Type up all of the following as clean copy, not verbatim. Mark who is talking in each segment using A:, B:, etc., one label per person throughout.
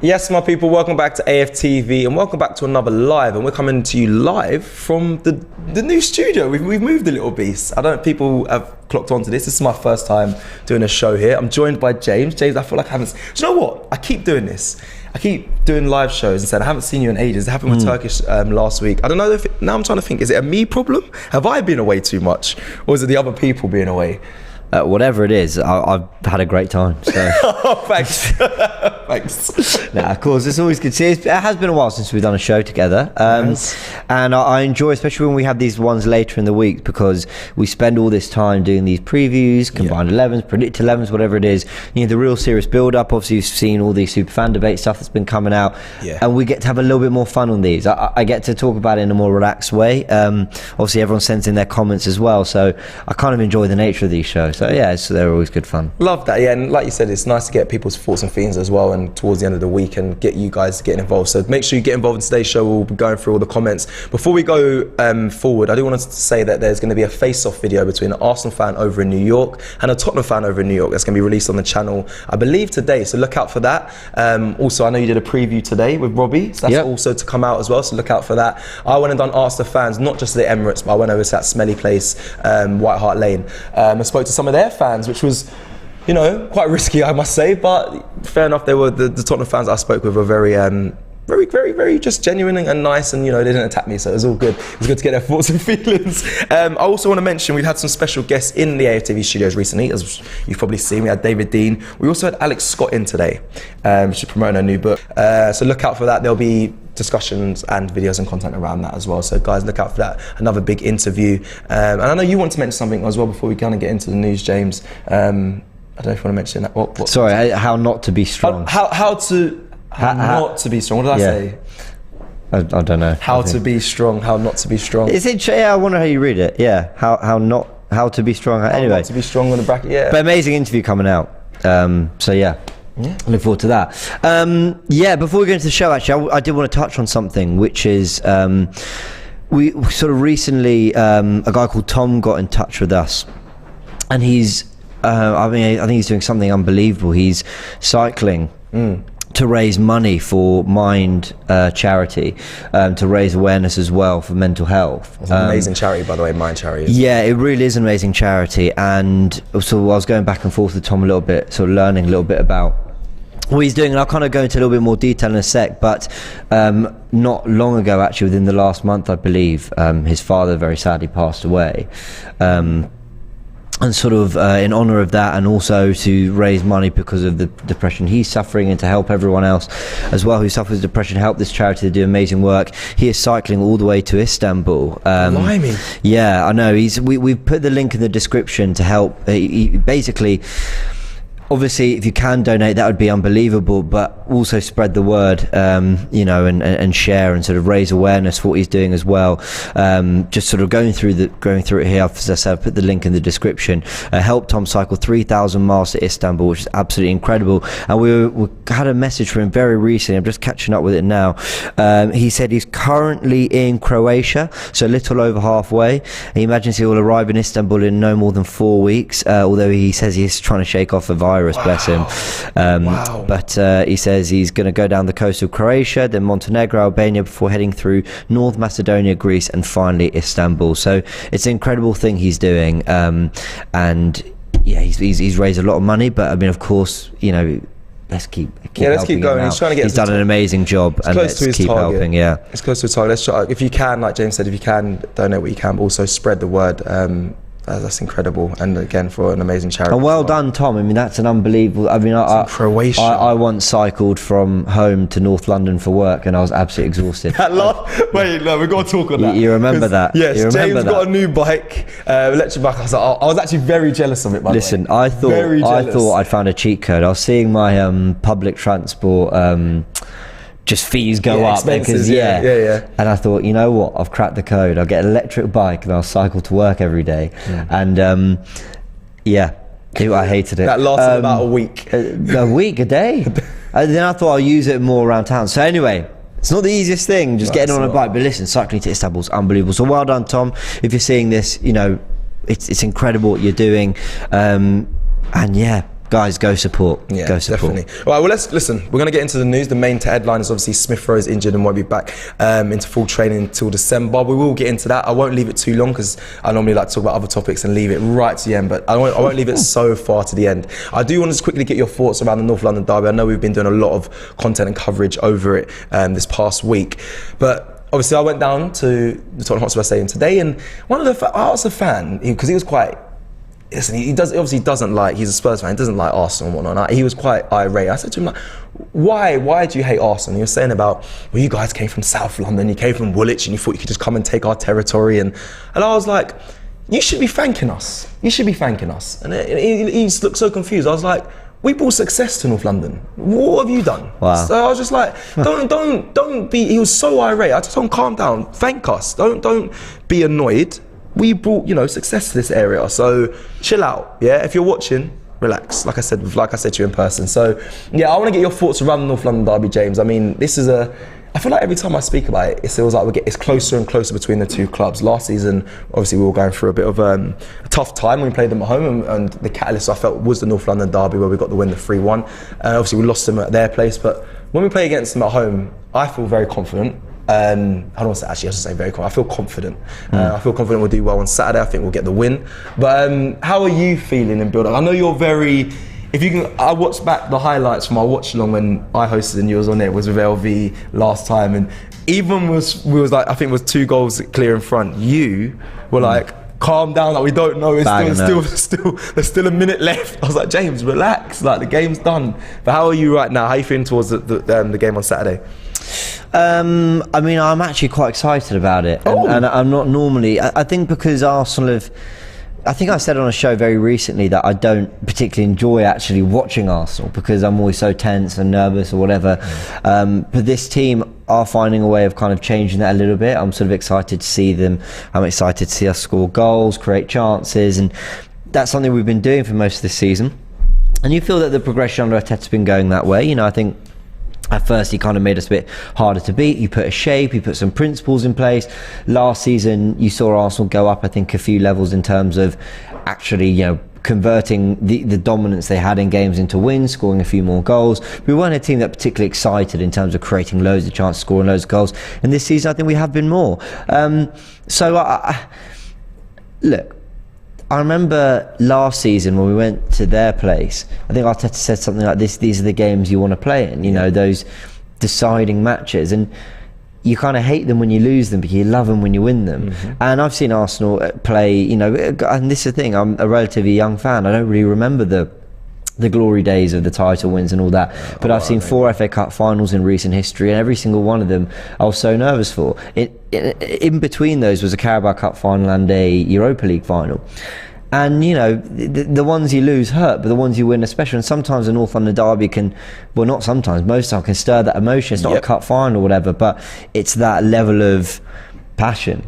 A: Yes, my people, welcome back to AFTV and welcome back to another live. And we're coming to you live from the new studio. We've moved a little beast. I don't know if people have clocked onto this. This is my first time doing a show here. I'm joined by James. James, I feel like I haven't... Do you know what? I keep doing this. I keep doing live shows and said, I haven't seen you in ages. It happened with Turkish last week. I don't know if... Now I'm trying to think, is it a me problem? Have I been away too much? Or is it the other people being away?
B: Whatever it is, I've had a great time. So.
A: Oh, thanks. Thanks.
B: Nah, of course, it's always good to see. It has been a while since we've done a show together.
A: Yes.
B: And I enjoy, especially when we have these ones later in the week, because we spend all this time doing these previews, combined 11s, predict 11s, whatever it is. You know, the real serious build-up. Obviously, you've seen all these super fan debate stuff that's been coming out.
A: Yeah.
B: And we get to have a little bit more fun on these. I get to talk about it in a more relaxed way. Obviously, everyone sends in their comments as well. So I kind of enjoy the nature of these shows. So yeah, they're always good fun.
A: Love that, yeah, and like you said, it's nice to get people's thoughts and feelings as well, and towards the end of the week, and get you guys getting involved. So make sure you get involved in today's show. We'll be going through all the comments. Before we go forward, I do want to say that there's going to be a face-off video between an Arsenal fan over in New York and a Tottenham fan over in New York that's going to be released on the channel, I believe today, so look out for that. Also, I know you did a preview today with Robbie, so that's also to come out as well, so look out for that. I went and done Ask the Fans, not just the Emirates, but I went over to that smelly place, White Hart Lane. I spoke to some of their fans, which was, you know, quite risky, I must say, but fair enough. They were the Tottenham fans I spoke with were very just genuine and nice, and you know, they didn't attack me, so it was all good. It was good to get their thoughts and feelings. I also want to mention we've had some special guests in the AFTV studios recently, as you've probably seen. We had David Dean. We also had Alex Scott in today. She's promoting her new book, so look out for that. There'll be discussions and videos and content around that as well, so guys, look out for that. Another big interview, and I know you want to mention something as well before we kind of get into the news, James. I don't know if you want to mention that. What?
B: Sorry, how not to be strong.
A: How not to be strong. What did I say?
B: I don't know.
A: How to be strong, how not to be strong.
B: Is it? Yeah, I wonder how you read it. Yeah, how to be strong. Anyway,
A: not to be strong on the bracket. Yeah.
B: But amazing interview coming out. So yeah. Look forward to that. Yeah, before we go into the show, actually, I did want to touch on something, which is we sort of recently a guy called Tom got in touch with us, and he's I think he's doing something unbelievable. He's cycling to raise money for Mind charity, to raise awareness as well for mental health.
A: It's an amazing charity, by the way, Mind charity.
B: Yeah, it really is an amazing charity. And so I was going back and forth with Tom a little bit, sort of learning a little bit about what he's doing, and I'll kind of go into a little bit more detail in a sec. But not long ago, actually, within the last month, I believe, his father very sadly passed away. And sort of in honour of that, and also to raise money because of the depression he's suffering, and to help everyone else as well who suffers depression, help this charity to do amazing work. He is cycling all the way to Istanbul.
A: Blimey. Yeah,
B: I know. We've put the link in the description to help. He basically... Obviously, if you can donate, that would be unbelievable, but also spread the word, you know, and share and sort of raise awareness for what he's doing as well. Just sort of going through it here. As I said, I've put the link in the description. Help Tom cycle 3,000 miles to Istanbul, which is absolutely incredible. And we had a message from him very recently. I'm just catching up with it now. He said he's currently in Croatia, so a little over halfway. He imagines he will arrive in Istanbul in no more than 4 weeks, although he says he's trying to shake off a virus, bless him. But he says he's going to go down the coast of Croatia, then Montenegro, Albania, before heading through North Macedonia, Greece, and finally Istanbul. So it's an incredible thing he's doing, and yeah, he's raised a lot of money. But I mean, of course, you know, let's keep
A: going. He's trying to get.
B: He's done an amazing job, and let's keep helping. Yeah,
A: it's close to his target. Let's try, if you can, like James said, if you can donate what you can, but also spread the word. That's incredible, and again, for an amazing charity.
B: And well done, Tom. I mean, that's an unbelievable. I mean,
A: Croatia.
B: I once cycled from home to North London for work, and I was absolutely exhausted.
A: Wait, no, we've got to talk on that.
B: You remember that?
A: Yes, James got a new bike, electric bike. I was actually very jealous of it.
B: Listen, I thought I'd found a cheat code. I was seeing my public transport. Just fees go up because and I thought, you know what, I've cracked the code. I'll get an electric bike and I'll cycle to work every day. And I hated it.
A: That lasted about a week.
B: A day. And then I thought I'll use it more around town. So anyway, it's not the easiest thing, just getting on a bike. But listen, cycling to Istanbul's unbelievable. So well done, Tom. If you're seeing this, you know, it's incredible what you're doing. And yeah, guys, go support.
A: Yeah,
B: go support.
A: definitely. All right, well, let's listen. We're going to get into the news. The main headline is obviously Smith Rowe's injured and won't be back into full training until December. We will get into that. I won't leave it too long because I normally like to talk about other topics and leave it right to the end, but I won't leave it so far to the end. I do want to just quickly get your thoughts around the North London derby. I know we've been doing a lot of content and coverage over it this past week, but obviously I went down to the Tottenham Hotspur Stadium today, and I was a fan because he was quite. Listen, he obviously doesn't like, he's a Spurs fan, he doesn't like Arsenal and whatnot. He was quite irate. I said to him, like, why do you hate Arsenal? He was saying about, well, you guys came from South London, you came from Woolwich, and you thought you could just come and take our territory. And I was like, you should be thanking us. You should be thanking us. And he looked so confused. I was like, we brought success to North London. What have you done?
B: Wow.
A: So I was just like, don't be, he was so irate. I just told him, calm down, thank us. Don't be annoyed. We brought, success to this area, so chill out. Yeah, if you're watching, relax. Like I said to you in person. So yeah, I want to get your thoughts around the North London derby, James. I mean, I feel like every time I speak about it, it feels like it's closer and closer between the two clubs. Last season, obviously, we were going through a bit of a tough time when we played them at home, and the catalyst I felt was the North London derby where we got the win, the 3-1. Obviously, we lost them at their place, but when we play against them at home, I feel very confident. I don't want to say, actually, I should say very confident. I feel confident. I feel confident we'll do well on Saturday. I think we'll get the win. But how are you feeling in build-up? I know you're very. If you can, I watched back the highlights from our watch along when I hosted and you was on there. It was with LV last time, and even we was like, I think it was 2 goals clear in front. You were like, calm down, like we don't know. There's still a minute left. I was like, James, relax. Like the game's done. But how are you right now? How are you feeling towards the game on Saturday?
B: I mean, I'm actually quite excited about it, and I'm not normally. I think because Arsenal have. I think I said on a show very recently that I don't particularly enjoy actually watching Arsenal because I'm always so tense and nervous or whatever. But this team are finding a way of kind of changing that a little bit. I'm sort of excited to see them. I'm excited to see us score goals, create chances, and that's something we've been doing for most of this season. And you feel that the progression under Arteta's been going that way. I think at first he kind of made us a bit harder to beat. You put a shape, you put some principles in place. Last season you saw Arsenal go up, I think, a few levels in terms of actually, converting the dominance they had in games into wins, scoring a few more goals. We weren't a team that particularly excited in terms of creating loads of chances, scoring loads of goals. And this season I think we have been more. Look, I remember last season when we went to their place, I think Arteta said something like this: these are the games you want to play in, those deciding matches, and you kind of hate them when you lose them, but you love them when you win them. And I've seen Arsenal play, and this is the thing, I'm a relatively young fan, I don't really remember the glory days of the title wins and all that, but I've seen 4 FA Cup finals in recent history, and every single one of them I was so nervous for. In between those was a Carabao Cup final and a Europa League final. And the ones you lose hurt, but the ones you win especially. And sometimes a North London derby can, well, not sometimes, most times can stir that emotion. It's not a cup final or whatever, but it's that level of passion.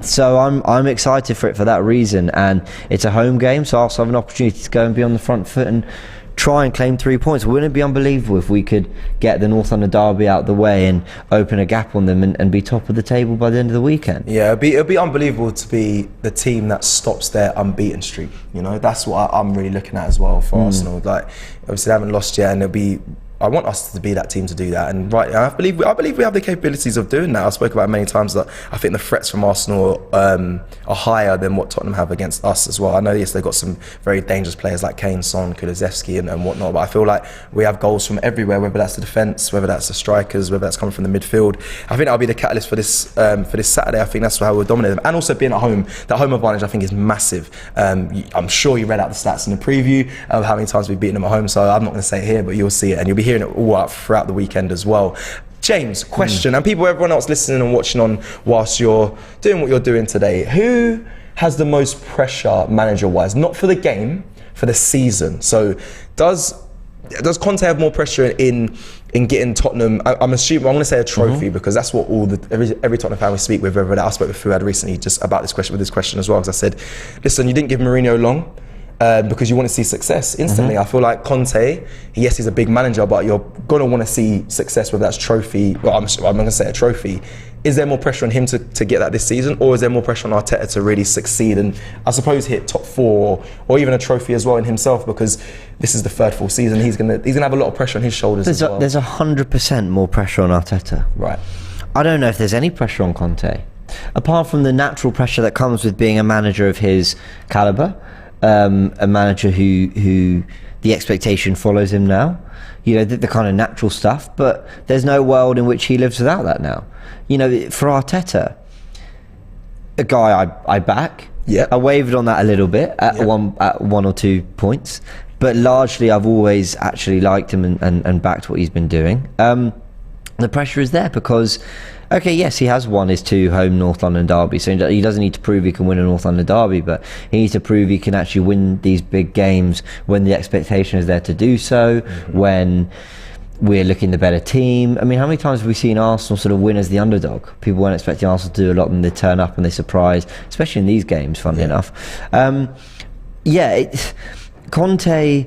B: So I'm excited for it for that reason, and it's a home game, so I also have an opportunity to go and be on the front foot and try and claim 3 points. Wouldn't it be unbelievable if we could get the North London derby out of the way and open a gap on them and be top of the table by the end of the weekend? Yeah, it'd be unbelievable to be the team that stops their unbeaten streak. That's what I'm really looking at as well for Arsenal. Like, obviously they haven't lost yet, and I want us to be that team to do that, and I believe we have the capabilities of doing that. I spoke about it many times that I think the threats from Arsenal are higher than what Tottenham have against us as well. I know, yes, they've got some very dangerous players like Kane, Son, Kulusevski and whatnot, but I feel like we have goals from everywhere, whether that's the defence, whether that's the strikers, whether that's coming from the midfield. I think that'll be the catalyst for this Saturday. I think that's how we'll dominate them, and also being at home, that home advantage I think is massive. I'm sure you read out the stats in the preview of how many times we've beaten them at home, so I'm not going to say it here, but you'll see it, and you'll be hearing it all up throughout the weekend as well. James, question, and everyone else listening and watching on whilst you're doing what you're doing today, who has the most pressure manager-wise? Not for the game, for the season. So does Conte have more pressure in getting Tottenham? I'm assuming, I'm going to say a trophy, because that's what every Tottenham fan we speak with, whether that I spoke with Fuad recently just about this question as well, because I said, listen, you didn't give Mourinho long.
A: because you want to see success instantly. I feel like Conte, yes, he's a big manager, but you're gonna want to see success, whether that's trophy. Well, I'm gonna say a trophy. Is there more pressure on him to get that this season, or is there more pressure on Arteta to really succeed and I suppose hit top 4 or even a trophy as well in himself, because this is the third full season. He's gonna have a lot of pressure on his shoulders as well.
B: There's 100% more pressure on Arteta.
A: Right.
B: I don't know if there's any pressure on Conte, apart from the natural pressure that comes with being a manager of his calibre, a manager who the expectation follows him now. You know, the kind of natural stuff, but there's no world in which he lives without that now. You know, for Arteta, a guy I back.
A: Yeah.
B: I wavered on that a little bit at one or 2 points, but largely I've always actually liked him and backed what he's been doing. The pressure is there because, okay, yes, he has won his 2 home North London derbies, so he doesn't need to prove he can win a North London derby, but he needs to prove he can actually win these big games when the expectation is there to do so, when we're looking the better team. I mean, how many times have we seen Arsenal sort of win as the underdog? People weren't expecting Arsenal to do a lot, and they turn up and they surprise, especially in these games, funnily enough. Conte,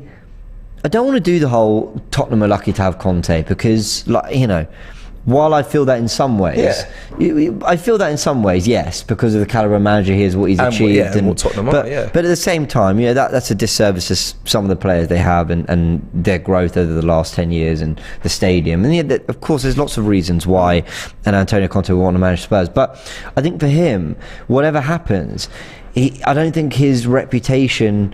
B: I don't want to do the whole Tottenham are lucky to have Conte, because, like, you know, while I feel that in some ways, I feel that in some ways, yes, because of the calibre of manager he is, what he's achieved,
A: and what Tottenham
B: but
A: are,
B: at the same time, you know, that's a disservice to some of the players they have and their growth over the last 10 years and the stadium. And of course, there's lots of reasons why Antonio Conte will want to manage Spurs. But I think for him, whatever happens, I don't think his reputation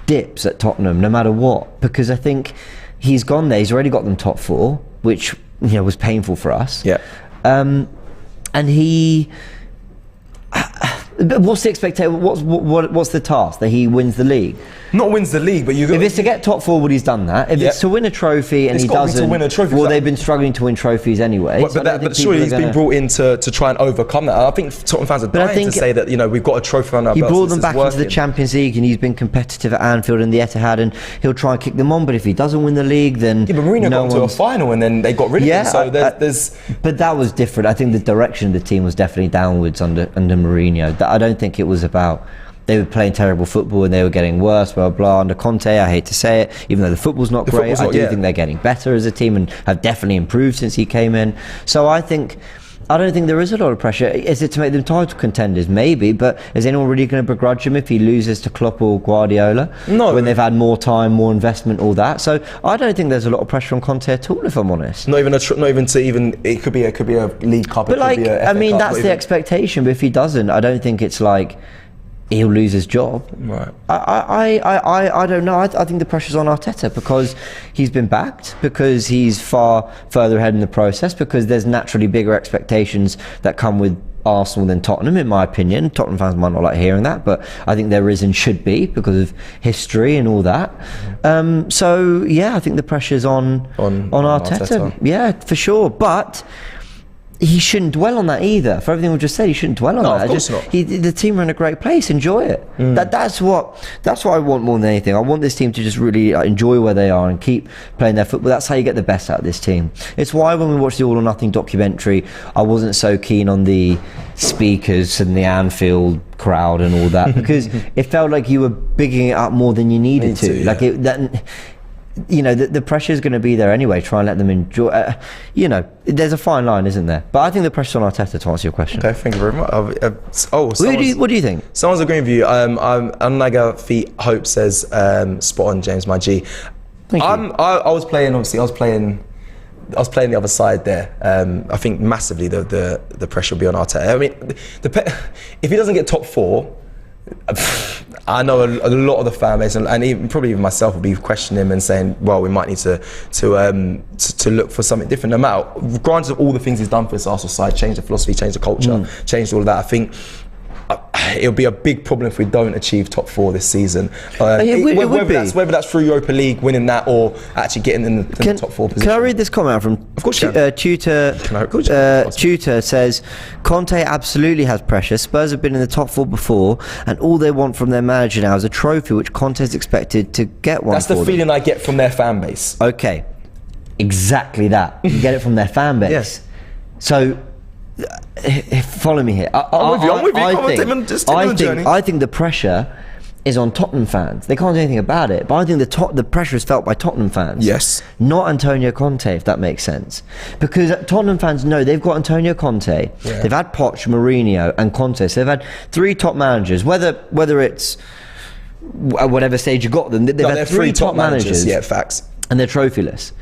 B: dips at Tottenham, no matter what, because I think he's gone there. He's already got them top 4, which, you know, was painful for us.
A: Yeah.
B: And he. What's the expectation? What's the task? That he wins the league?
A: Not wins the league, but if
B: it's to get top 4, he's done that. If it's to win a trophy and he doesn't,
A: to win a trophy,
B: well, they've been struggling to win trophies anyway.
A: But surely he's been brought in to try and overcome that. I think Tottenham fans are dying to say that, you know, we've got a trophy on our belts.
B: He brought them back into the Champions League, and he's been competitive at Anfield and the Etihad, and he'll try and kick them on. But if he doesn't win the league, then
A: but Mourinho got into a final and then they got rid of him. So there's.
B: But that was different. I think the direction of the team was definitely downwards under Mourinho. I don't think it was about they were playing terrible football and they were getting worse, blah, blah. Under Conte, I hate to say it, even though the football's not great, I do think they're getting better as a team and have definitely improved since he came in. So I don't think there is a lot of pressure. Is it to make them title contenders? Maybe, but is anyone really going to begrudge him if he loses to Klopp or Guardiola?
A: No.
B: When they've had more time, more investment, all that. So I don't think there's a lot of pressure on Conte at all, if I'm honest.
A: Not even it could be a League Cup.
B: But like, I mean, that's the expectation. But if he doesn't, I don't think it's like he'll lose his job.
A: Right.
B: I don't know. I think the pressure's on Arteta because he's been backed, because he's far further ahead in the process, because there's naturally bigger expectations that come with Arsenal than Tottenham, in my opinion. Tottenham fans might not like hearing that, but I think there is and should be because of history and all that. So yeah, I think the pressure's on Arteta. Yeah, for sure. But he shouldn't dwell on that either. For everything we've just said, he shouldn't dwell on that.
A: Of course not.
B: The team are in a great place. Enjoy it. That's what I want more than anything. I want this team to just really enjoy where they are and keep playing their football. That's how you get the best out of this team. It's why when we watched the All or Nothing documentary, I wasn't so keen on the speakers and the Anfield crowd and all that, because it felt like you were bigging it up more than you needed to. Like you know, the pressure is going to be there anyway. Try and let them enjoy. You know, there's a fine line, isn't there? But I think the pressure's on Arteta, to answer your question.
A: Okay, thank you very much.
B: What do you think?
A: Someone's agreeing with you. Naga Feet Hope says, spot on, James, my G.
B: Thank you.
A: I was playing the other side there. I think massively the pressure will be on Arteta. I mean, if he doesn't get top 4, I know a lot of the fan base and even, probably even myself will be questioning him and saying, well, we might need to look for something different. No matter, granted, all the things he's done for this Arsenal side, change the philosophy, change the culture, change all of that. I think it'll be a big problem if we don't achieve top 4 this season. Whether that's through Europa League, winning that, or actually getting in the top 4 position.
B: Can I read this comment from Tutor says, Conte absolutely has pressure. Spurs have been in the top 4 before, and all they want from their manager now is a trophy, which Conte is expected to get one.
A: That's the feeling I get from their fan base.
B: Okay, exactly that. You get it from their fan base.
A: Yes.
B: So follow me here.
A: I'm with you.
B: I think the pressure is on Tottenham fans. They can't do anything about it. But I think the pressure is felt by Tottenham fans.
A: Yes.
B: Not Antonio Conte, if that makes sense. Because Tottenham fans know they've got Antonio Conte. Yeah. They've had Poch, Mourinho and Conte. So they've had 3 top managers. Whether it's at whatever stage you got them, they've had 3 top managers.
A: Yeah, facts.
B: And they're trophyless.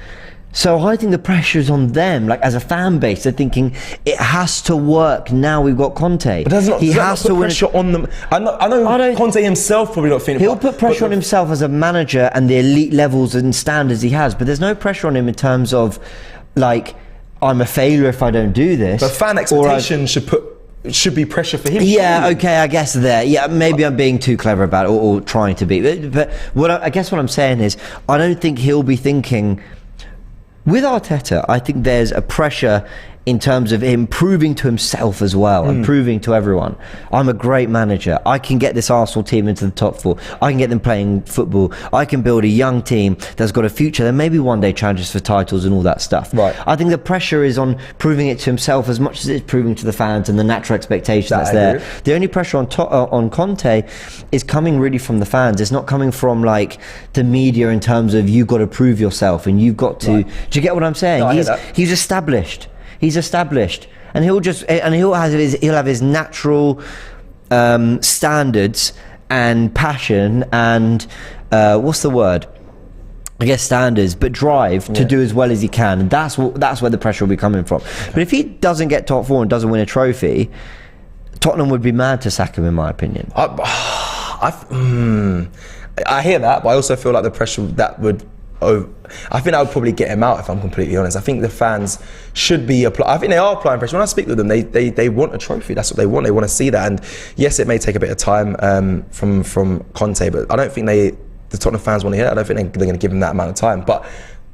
B: So I think the pressure is on them, like as a fan base. They're thinking it has to work now. We've got Conte.
A: But he has to put pressure on them. I know Conte himself probably not feeling.
B: He'll put pressure on himself as a manager and the elite levels and standards he has. But there's no pressure on him in terms of like I'm a failure if I don't do this.
A: But fan expectation should be pressure for him.
B: Yeah, okay, I guess there. Yeah, maybe I'm being too clever about it or trying to be. But I guess what I'm saying is I don't think he'll be thinking. With Arteta, I think there's a pressure in terms of him proving to himself as well and proving to everyone, I'm a great manager. I can get this Arsenal team into the top 4. I can get them playing football. I can build a young team that's got a future that maybe one day challenges for titles and all that stuff.
A: Right.
B: I think the pressure is on proving it to himself as much as it's proving to the fans and the natural expectation that's there. The only pressure on Conte is coming really from the fans. It's not coming from like the media in terms of you've got to prove yourself and you've got to. Right. Do you get what I'm saying?
A: No,
B: he's established. He's established, and he'll have his natural standards and passion and what's the word? I guess standards, but drive to do as well as he can. And that's where the pressure will be coming from. Okay. But if he doesn't get top 4 and doesn't win a trophy, Tottenham would be mad to sack him, in my opinion.
A: I hear that, but I also feel like the pressure that would. I think that would probably get him out, if I'm completely honest. I think the fans should be I think they are applying pressure. When I speak with them, they want a trophy. That's what they want. They want to see that. And yes, it may take a bit of time from Conte, but I don't think the Tottenham fans want to hear that. I don't think they're going to give him that amount of time. But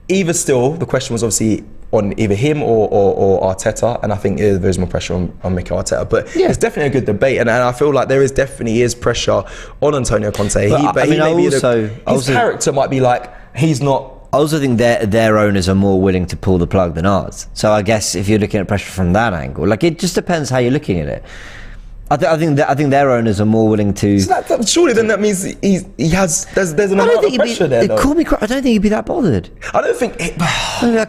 A: either still, the question was obviously on either him or Arteta, and I think there is more pressure on Mikel Arteta. But it's definitely a good debate, and I feel like there definitely is pressure on Antonio Conte. His character might be like, he's not.
B: I also think their owners are more willing to pull the plug than ours. So I guess if you're looking at pressure from that angle, like it just depends how you're looking at it. I think their owners are more willing to.
A: So surely then that means he has. There's an amount of pressure there. Though.
B: Call me. I don't think he'd be that bothered.
A: I don't think.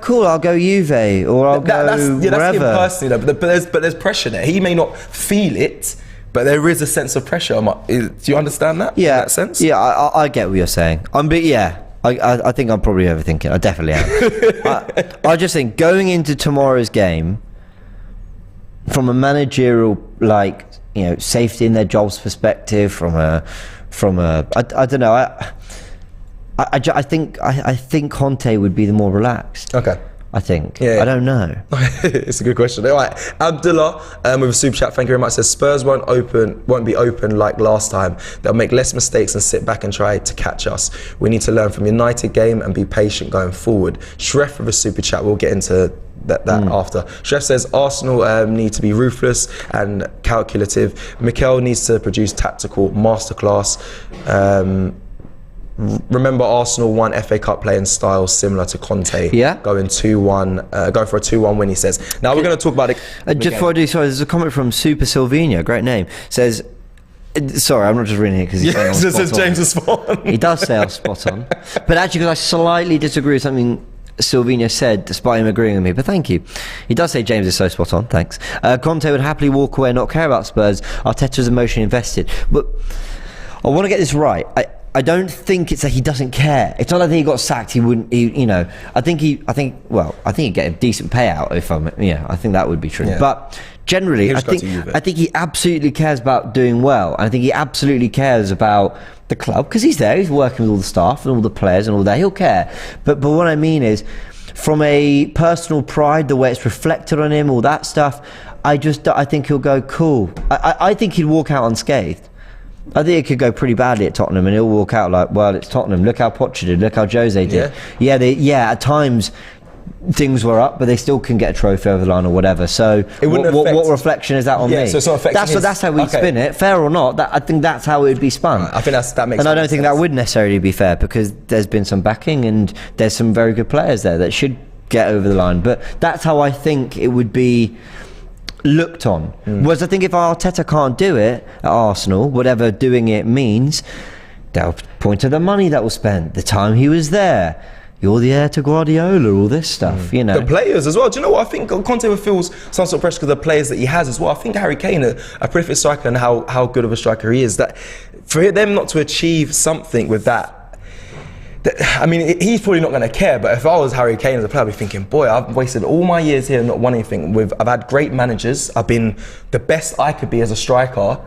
B: Cool. I'll go Juve or I'll go wherever. That's him
A: personally, though. But there's pressure there. He may not feel it, but there is a sense of pressure. Do you understand that?
B: Yeah.
A: In that sense.
B: Yeah, I get what you're saying. I think I'm probably overthinking. I definitely am. I just think going into tomorrow's game, from a managerial safety in their jobs perspective, from a I don't know. I think Conte would be the more relaxed.
A: Okay.
B: I think. Yeah. I don't know.
A: It's a good question. All right, Abdullah with a super chat. Thank you very much. Says Spurs won't be open like last time. They'll make less mistakes and sit back and try to catch us. We need to learn from United game and be patient going forward. Shref with a super chat. We'll get into that after. Shref says Arsenal need to be ruthless and calculative. Mikel needs to produce tactical masterclass. Remember Arsenal won FA Cup playing style similar to Conte.
B: Yeah.
A: Going 2-1, go for a 2-1 win, he says. Now we're going to talk about it.
B: Just before I do, sorry, there's a comment from Super Silvino, great name. Says, sorry, I'm not just reading it because he's saying I'm spot
A: says
B: on.
A: James is spot on.
B: He does say I'm spot on. But actually, because I slightly disagree with something Silvino said, despite him agreeing with me, but thank you. He does say James is so spot on, thanks. Conte would happily walk away and not care about Spurs. Arteta's emotionally invested. But I want to get this right. I don't think it's that he doesn't care. It's not like he got sacked. He wouldn't. I think he'd get a decent payout if I think that would be true. Yeah. But generally, I think he absolutely cares about doing well. And I think he absolutely cares about the club because he's there. He's working with all the staff and all the players and all that. He'll care. But what I mean is, from a personal pride, the way it's reflected on him, all that stuff. I think he'll go cool. I think he'd walk out unscathed. I think it could go pretty badly at Tottenham and he'll walk out like, well, it's Tottenham. Look how Poch did. Look how Jose did. Yeah, at times things were up, but they still can get a trophy over the line or whatever. So what reflection is that on me?
A: So it's not affecting
B: that's how we spin it. Fair or not, I think that's how it would be spun.
A: Right, I think that makes sense.
B: And I don't think that would necessarily be fair because there's been some backing and there's some very good players there that should get over the line. But that's how I think it would be looked on. Whereas I think if Arteta can't do it at Arsenal, whatever doing it means, They'll point to the money that was spent, the time he was there. You're the heir to Guardiola, all this stuff, you know.
A: The players as well. Do you know what? I think Conte feels some sort of pressure because of the players that he has as well. I think Harry Kane, a prolific striker, and how good of a striker he is, that for them not to achieve something with that, I mean, he's probably not going to care, but if I was Harry Kane as a player, I'd be thinking, boy, I've wasted all my years here and not won anything. I've had great managers. I've been the best I could be as a striker,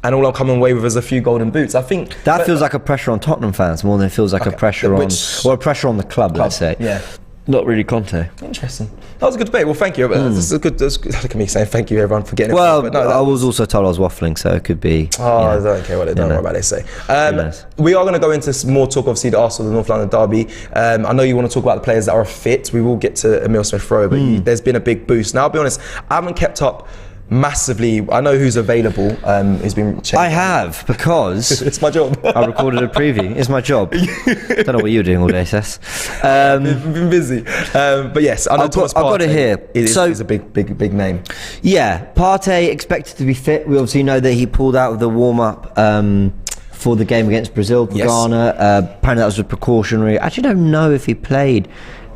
A: and all I'm coming away with is a few golden boots. I think
B: that feels like a pressure on Tottenham fans more than it feels like a pressure on the club, let's say.
A: Yeah.
B: Not really Conte.
A: Interesting. That was a good debate. Well, thank you. This is good. Look at me saying thank you, everyone, for getting it.
B: Well, no, I was also told I was waffling, so it could be.
A: I don't care what they don't know about. They say. We are going to go into some more talk. Obviously, the Arsenal, the North London derby. I know you want to talk about the players that are fit. We will get to Emile Smith-Rowe, but there's been a big boost. Now, I'll be honest, I haven't kept up massively. I know who's available. Who's been changed.
B: I have, because
A: it's my job.
B: I recorded a preview. It's my job. Don't know what you're doing all day, Sess.
A: Been busy. But yes, I know Thomas Partey. I've
B: got it here.
A: It's a big name.
B: Yeah, Partey expected to be fit. We obviously know that he pulled out of the warm-up for the game against Brazil, Ghana. Apparently that was a precautionary. I actually don't know if he played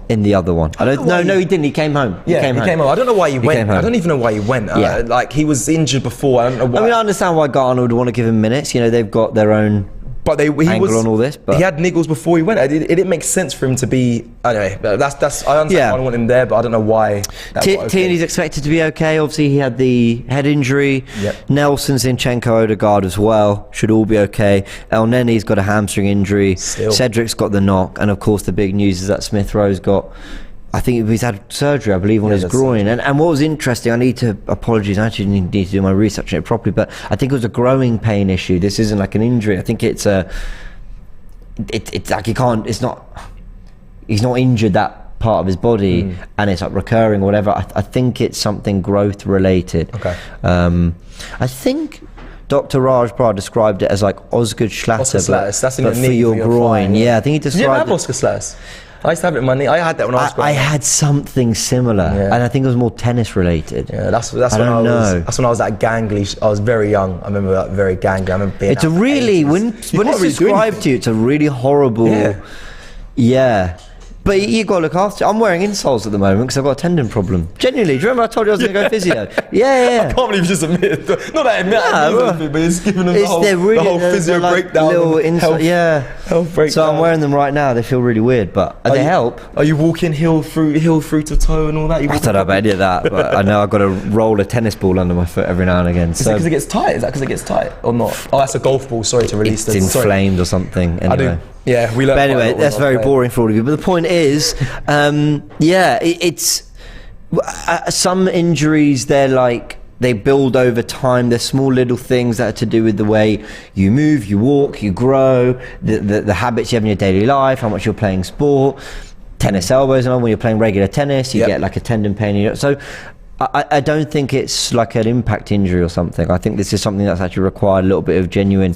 B: in the other one. No, he didn't. He came home.
A: He came home. I don't know why he went. I don't even know why he went. Like, he was injured before. I don't know why.
B: I mean, I understand why Ghana would want to give him minutes. You know, they've got their own angle on all this. But
A: he had niggles before he went. It didn't make sense for him to be. Anyway, that's. I understand why I want him there, but I don't know why.
B: Tierney's expected to be okay. Obviously, he had the head injury.
A: Yep.
B: Nelson, Zinchenko, Odegaard as well should all be okay. El Nene's got a hamstring injury. Cedric's got the knock, and of course, the big news is that Smith Rowe's got. I think he's had surgery, I believe, on his groin. And what was interesting, I actually need to do my research on it properly, but I think it was a growing pain issue. This isn't like an injury. I think it's like he's not injured that part of his body, and it's like recurring or whatever. I think it's something growth related.
A: Okay.
B: I think Dr. Raj Brar described it as like Osgood Schlatter, but for your groin. Yeah, I think he described it.
A: You didn't have Osgood Schlatter? I used to have it in my knee. I had that when I was growing up.
B: I had something similar, and I think it was more tennis related.
A: Yeah, that's when I was that gangly. I was very young. I remember that, very gangly. I remember being.
B: It's a really when it's described to you, it's a really horrible. Yeah. But you got to look after it. I'm wearing insoles at the moment because I've got a tendon problem. Genuinely, do you remember I told you I was going to go physio? Yeah.
A: I can't believe you just admitted. Not that I admit, but it's giving them the whole physio breakdown. Health breakdown.
B: So I'm wearing them right now. They feel really weird, but they help.
A: Are you walking heel through to toe and all that?
B: I don't know about any of that, but I know I've got to roll a tennis ball under my foot every now and again.
A: Is it because it gets tight? Is that because it gets tight or not? Oh, that's a golf ball. Sorry to release
B: It's inflamed or something. Anyway.
A: Yeah, we learned.
B: But anyway, that's very boring for all of you. But the point is, it's some injuries. They're like they build over time. They're small little things that are to do with the way you move, you walk, you grow, the habits you have in your daily life, how much you're playing sport. Tennis elbows, and when you're playing regular tennis, you get like a tendon pain. So I don't think it's like an impact injury or something. I think this is something that's actually required a little bit of genuine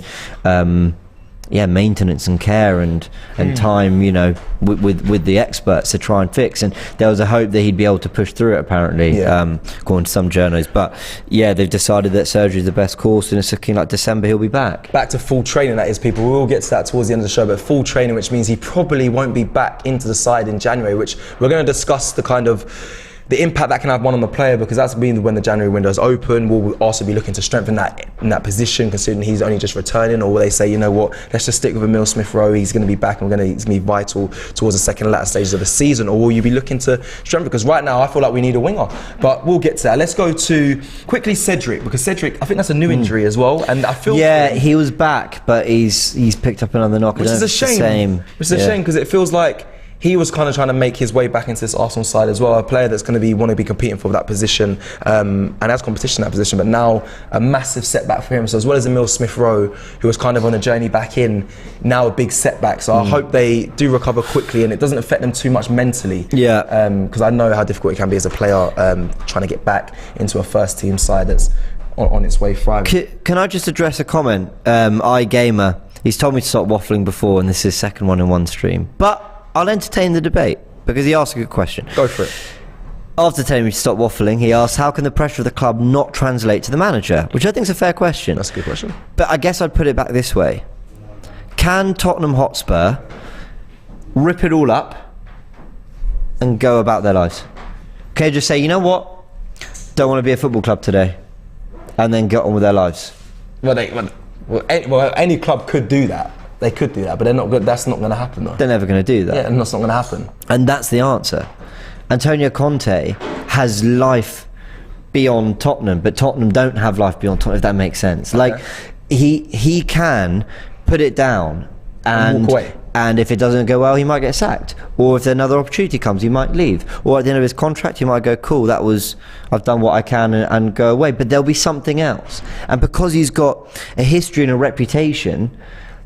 B: maintenance and care and time, you know, with the experts to try and fix. And there was a hope that he'd be able to push through it, apparently, according to some journals. But they've decided that surgery is the best course, and it's looking like December he'll be back
A: to full training. That is, people, we will get to that towards the end of the show, but full training, which means he probably won't be back into the side in January, which we're going to discuss the impact that can have on the player, because that's been when the January window is open. We'll also be looking to strengthen that in that position, considering he's only just returning. Or will they say, you know what, let's just stick with Emile Smith-Rowe, he's going to be back and he's going to be vital towards the second and latter stages of the season? Or will you be looking to strengthen? Because right now I feel like we need a winger, but we'll get to that. Let's go to quickly Cedric, because Cedric, I think that's a new injury as well, and I feel
B: he was back, but he's picked up another knock,
A: which is a shame. Which is a shame, because it feels like he was kind of trying to make his way back into this Arsenal side as well, a player that's going to want to be competing for that position, and has competition in that position, but now a massive setback for him. So as well as Emile Smith-Rowe, who was kind of on a journey back in, now a big setback. So I hope they do recover quickly and it doesn't affect them too much mentally. Because I know how difficult it can be as a player trying to get back into a first team side that's on its way thriving.
B: Can I just address a comment? iGamer, he's told me to stop waffling before, and this is his second one in one stream. But I'll entertain the debate because he asked a good question.
A: Go for it.
B: After telling me to stop waffling, he asked, how can the pressure of the club not translate to the manager? Which I think is a fair question.
A: That's a good question.
B: But I guess I'd put it back this way. can Tottenham Hotspur rip it all up and go about their lives? Okay, just say, you know what? Don't want to be a football club today, and then get on with their lives.
A: Well, any club could do that. They could do that, but they're not good. That's not going to happen, though.
B: They're never going to do that.
A: Yeah, and that's not going to happen.
B: And that's the answer. Antonio Conte has life beyond Tottenham, but Tottenham don't have life beyond Tottenham, if that makes sense. Okay. Like, he can put it down and
A: walk away.
B: And if it doesn't go well, he might get sacked. Or if another opportunity comes, he might leave. Or at the end of his contract, he might go, cool, I've done what I can, and go away. But there'll be something else. And because he's got a history and a reputation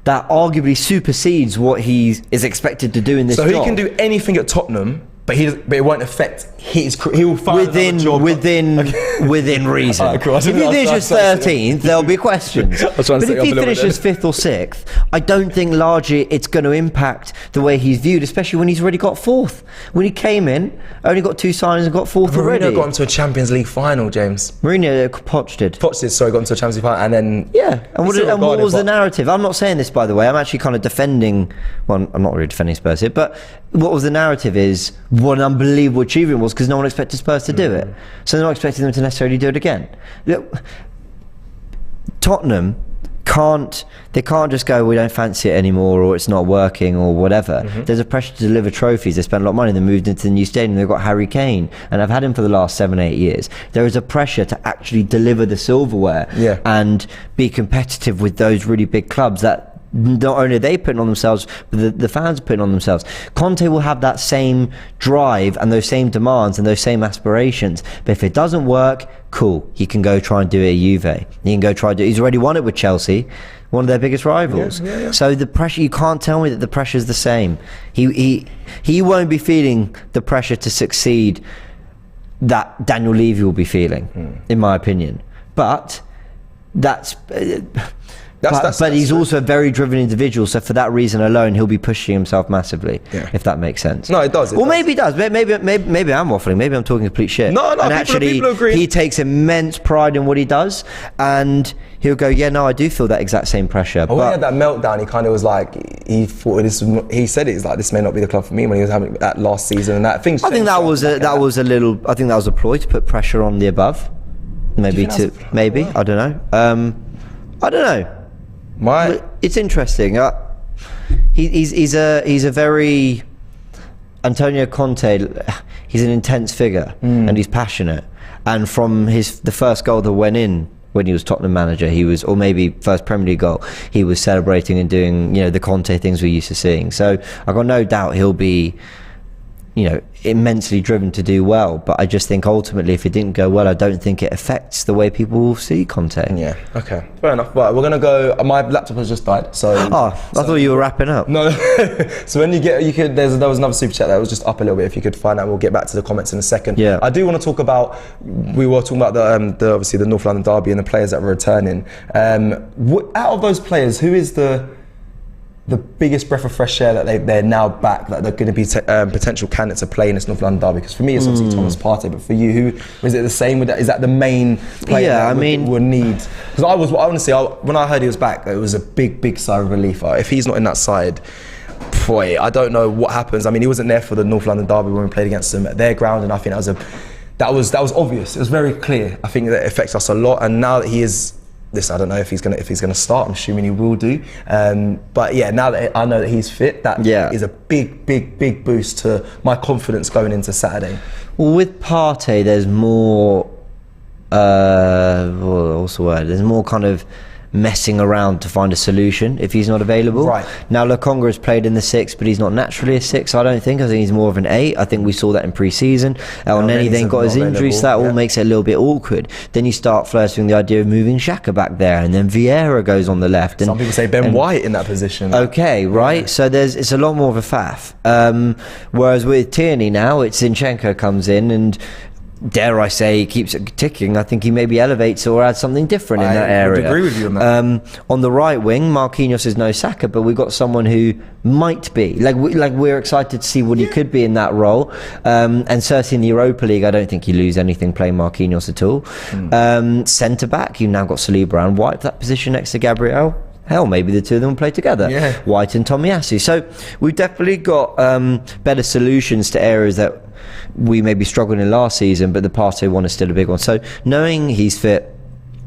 B: that arguably supersedes what he is expected to do in this job.
A: So he can do anything at Tottenham, but it won't affect he will find another job.
B: Within reason. Right, cool. If he finishes 13th, there'll be questions. But if he finishes 5th or 6th, I don't think largely it's going to impact the way he's viewed, especially when he's already got 4th. When he came in, only got 2 signings and got 4th already.
A: Mourinho got him to a Champions League final, James.
B: Poch did.
A: Poch did, sorry, got him to a Champions League final, and then...
B: Yeah, and what was the narrative? I'm not saying this, by the way. I'm actually kind of defending... Well, I'm not really defending Spurs here, but what was the narrative is what an unbelievable achievement was, because no one expected Spurs to do it. So they're not expecting them to necessarily do it again. Look, Tottenham can't just go, we don't fancy it anymore, or it's not working, or whatever. There's a pressure to deliver trophies. They spent a lot of money. They moved into the new stadium. They've got Harry Kane, and I've had him for the last 7-8 years. There is a pressure to actually deliver the silverware and be competitive with those really big clubs that not only are they putting on themselves, but the fans are putting on themselves. Conte will have that same drive and those same demands and those same aspirations. But if it doesn't work, cool. He can go try and do it at Juve. He can go try and do it. He's already won it with Chelsea, one of their biggest rivals. Yeah. So the pressure, you can't tell me that the pressure is the same. He won't be feeling the pressure to succeed that Daniel Levy will be feeling, in my opinion. But that's he's also a very driven individual, so for that reason alone he'll be pushing himself massively, if that makes sense.
A: No, it does.
B: Maybe it does. Maybe I'm waffling. Maybe I'm talking complete shit.
A: No,
B: and
A: people agree.
B: He takes immense pride in what he does, and he'll go, I do feel that exact same pressure.
A: When he had that meltdown, he kind of was like, he thought he said it's like, this may not be the club for me, when he was having that last season and that thing.
B: I think that was a ploy to put pressure on the above. I don't know. It's interesting. He's a very Antonio Conte. He's an intense figure, and he's passionate. And from the first goal that went in when he was Tottenham manager, or maybe first Premier League goal, he was celebrating and doing the Conte things we're used to seeing. So I got no doubt he'll be immensely driven to do well, but I just think ultimately if it didn't go well, I don't think it affects the way people will see Conte.
A: Yeah, okay, fair enough. Right, we're gonna go. My laptop has just died, so.
B: I thought you were wrapping up.
A: No. So when there was another super chat that was just up a little bit. If you could find out, we'll get back to the comments in a second.
B: Yeah.
A: I do want to talk about. We were talking about the obviously the North London derby and the players that were returning. Out of those players, who is the biggest breath of fresh air that they're now back, that they're going to be potential candidates to play in this North London derby? Because for me it's obviously Thomas Partey, but for you, who is it the same with that? Is that the main player that would need? Because when I heard he was back, it was a big sigh of relief. If he's not in that side, boy, I don't know what happens. I mean, he wasn't there for the North London derby when we played against them at their ground, and I think that was obvious. It was very clear. I think that it affects us a lot, and now that he is. I don't know if he's gonna start. I'm assuming he will do. But yeah, now that I know that he's fit, that is a big boost to my confidence going into Saturday.
B: Well, with Partey, there's more. What's the word? There's more kind of messing around to find a solution if he's not available.
A: Right.
B: Now Lokonga has played in the 6, but he's not naturally a 6, I don't think. I think he's more of an 8. I think we saw that in pre-season. El Neni then got his injury, so that all makes it a little bit awkward. Then you start flirting the idea of moving Xhaka back there, and then Vieira goes on the left. And
A: some people say Ben White in that position.
B: Okay, right. Yeah. So it's a lot more of a faff. Whereas with Tierney now, it's Zinchenko comes in and, dare I say, he keeps it ticking. I think he maybe elevates or adds something different in that area.
A: I would agree with you on that.
B: On the right wing, Marquinhos is no Saka, but we've got someone who might be. We're excited to see what he could be in that role. And certainly in the Europa League, I don't think you lose anything playing Marquinhos at all. Centre back, you've now got Saliba and White for that position next to Gabriel. hell, maybe the two of them will play together.
A: Yeah.
B: White and Tomiyasu. So we've definitely got better solutions to areas that we maybe struggled in last season, but the Partey one is still a big one. So knowing he's fit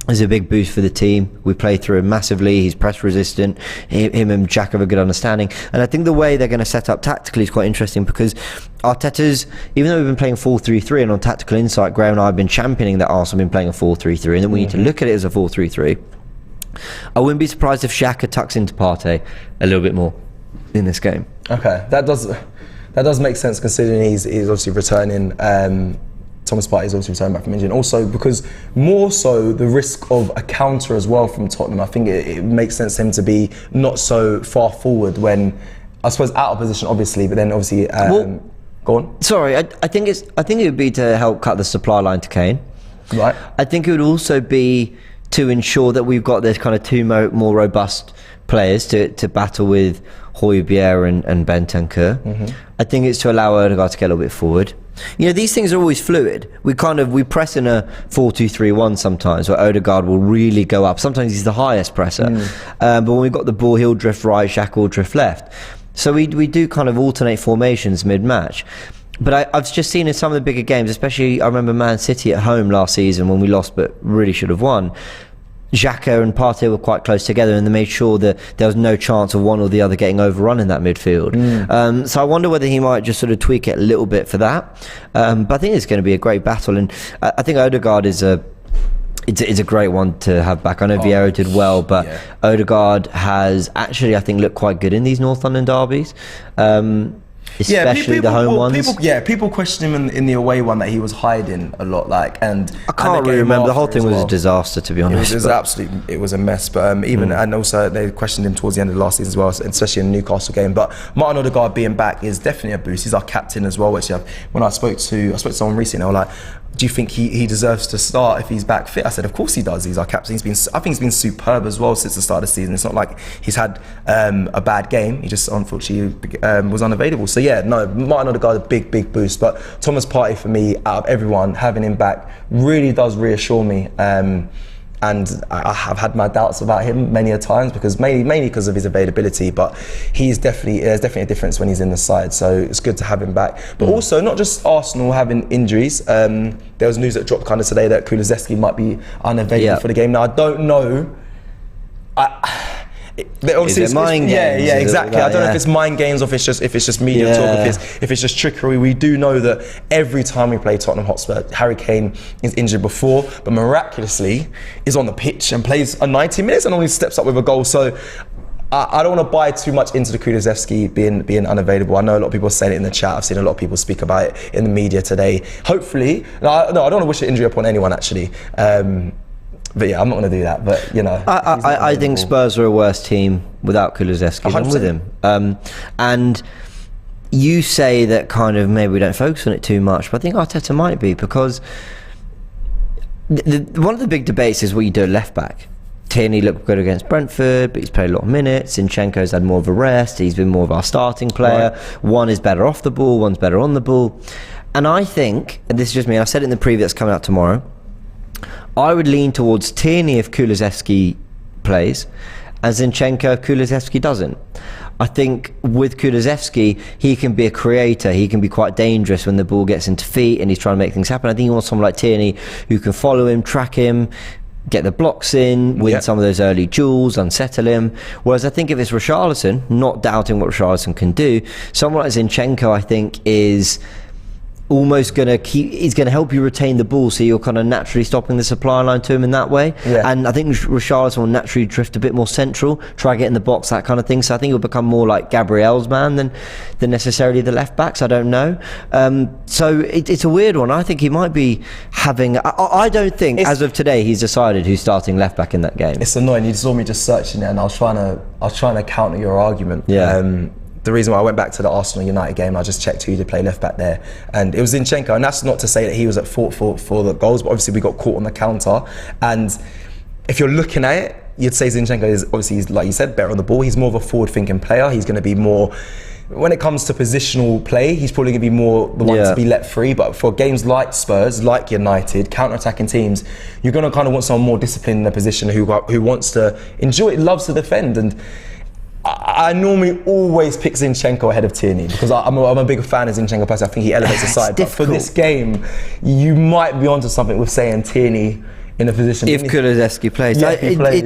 B: is a big boost for the team. We play through him massively. He's press resistant. Him and Jack have a good understanding. And I think the way they're going to set up tactically is quite interesting, because Arteta's, even though we've been playing 4-3-3, and on Tactical Insight, Graham and I have been championing that Arsenal have been playing a 4-3-3, and then we need to look at it as a 4-3-3. I wouldn't be surprised if Xhaka tucks into Partey a little bit more in this game.
A: Okay, that does make sense, considering he's obviously returning. Thomas Partey is obviously returning back from injury, and also because more so the risk of a counter as well from Tottenham. I think it makes sense for him to be not so far forward when, I suppose, out of position, obviously, but then obviously. Go on. Sorry,
B: I think it would be to help cut the supply line to Kane.
A: Right.
B: I think it would also be to ensure that we've got this kind of two more robust players to battle with Højbjerg and Bentancur. I think it's to allow Odegaard to get a little bit forward. You know, these things are always fluid. We press in a 4-2-3-1 sometimes, where Odegaard will really go up. Sometimes he's the highest presser. But when we've got the ball, he'll drift right, Xhaka will drift left. So we do kind of alternate formations mid-match. But I've just seen in some of the bigger games, especially I remember Man City at home last season when we lost but really should have won, Xhaka and Partey were quite close together, and they made sure that there was no chance of one or the other getting overrun in that midfield. So I wonder whether he might just sort of tweak it a little bit for that. But I think it's going to be a great battle, and I think Odegaard is a great one to have back. I know Vieira did well, but Odegaard has actually, I think, looked quite good in these North London derbies. Especially the home ones.
A: People question him in the away one that he was hiding a lot, and
B: I can't really remember. The whole thing was a disaster, to be honest.
A: It was a mess. But and also they questioned him towards the end of the last season as well, especially in the Newcastle game. But Martin Odegaard being back is definitely a boost. He's our captain as well. Which when I spoke to someone recently, they were like, do you think he deserves to start if he's back fit? I said, of course he does. He's our captain. I think he's been superb as well since the start of the season. It's not like he's had a bad game. He just unfortunately was unavailable. So yeah, no, Martin Odegaard, a big boost. But Thomas Partey, for me, out of everyone, having him back really does reassure me. And I have had my doubts about him many a times, because mainly because of his availability, but there's definitely a difference when he's in the side, so it's good to have him back. But also, not just Arsenal having injuries, there was news that dropped kind of today that Kulusevski might be unavailable for the game. Now, I don't know.
B: Is it mind games?
A: Yeah, exactly. I don't know if it's mind games or if it's just media talk, if it's just trickery. We do know that every time we play Tottenham Hotspur, Harry Kane is injured before, but miraculously is on the pitch and plays 90 minutes and only steps up with a goal. So I don't want to buy too much into the Kulusevski being unavailable. I know a lot of people are saying it in the chat. I've seen a lot of people speak about it in the media today. Hopefully, I don't want to wish an injury upon anyone actually. But yeah, I'm not going to do that. But you know,
B: I think Spurs are a worse team without Kulusevski than with him. And you say that kind of maybe we don't focus on it too much, but I think Arteta might be, because one of the big debates is what you do at left back. Tierney looked good against Brentford, but he's played a lot of minutes. Zinchenko's had more of a rest. He's been more of our starting player. Right. One is better off the ball, one's better on the ball. And I think, and this is just me, and I said it in the preview that's coming out tomorrow, I would lean towards Tierney if Kulusevski plays, and Zinchenko if Kulusevski doesn't. I think with Kulusevski, he can be a creator. He can be quite dangerous when the ball gets into feet and he's trying to make things happen. I think you want someone like Tierney who can follow him, track him, get the blocks in, win some of those early duels, unsettle him. Whereas I think if it's Richarlison, not doubting what Richarlison can do, someone like Zinchenko, I think, is almost he's going to help you retain the ball, so you're kind of naturally stopping the supply line to him in that way. And I think Richarlison will naturally drift a bit more central, try get in the box, that kind of thing. So I think he'll become more like Gabriel's man than necessarily the left backs. I don't know. So it's a weird one. I think he might be having. I don't think as of today he's decided who's starting left back in that game.
A: It's annoying. You saw me just searching it, and I was trying to counter your argument. The reason why I went back to the Arsenal United game, I just checked who did play left back there, and it was Zinchenko. And that's not to say that he was at fault for the goals, but obviously we got caught on the counter. And if you're looking at it, you'd say Zinchenko is obviously, he's, like you said, better on the ball. He's more of a forward-thinking player. He's going to be more, when it comes to positional play, he's probably going to be more the one to be let free. But for games like Spurs, like United, counter-attacking teams, you're going to kind of want someone more disciplined in their position who wants to enjoy it, loves to defend. And I normally always pick Zinchenko ahead of Tierney because I'm a big fan of Zinchenko personally. I think he elevates the side. But for this game, you might be onto something with saying Tierney in a position.
B: If Kulusevski plays,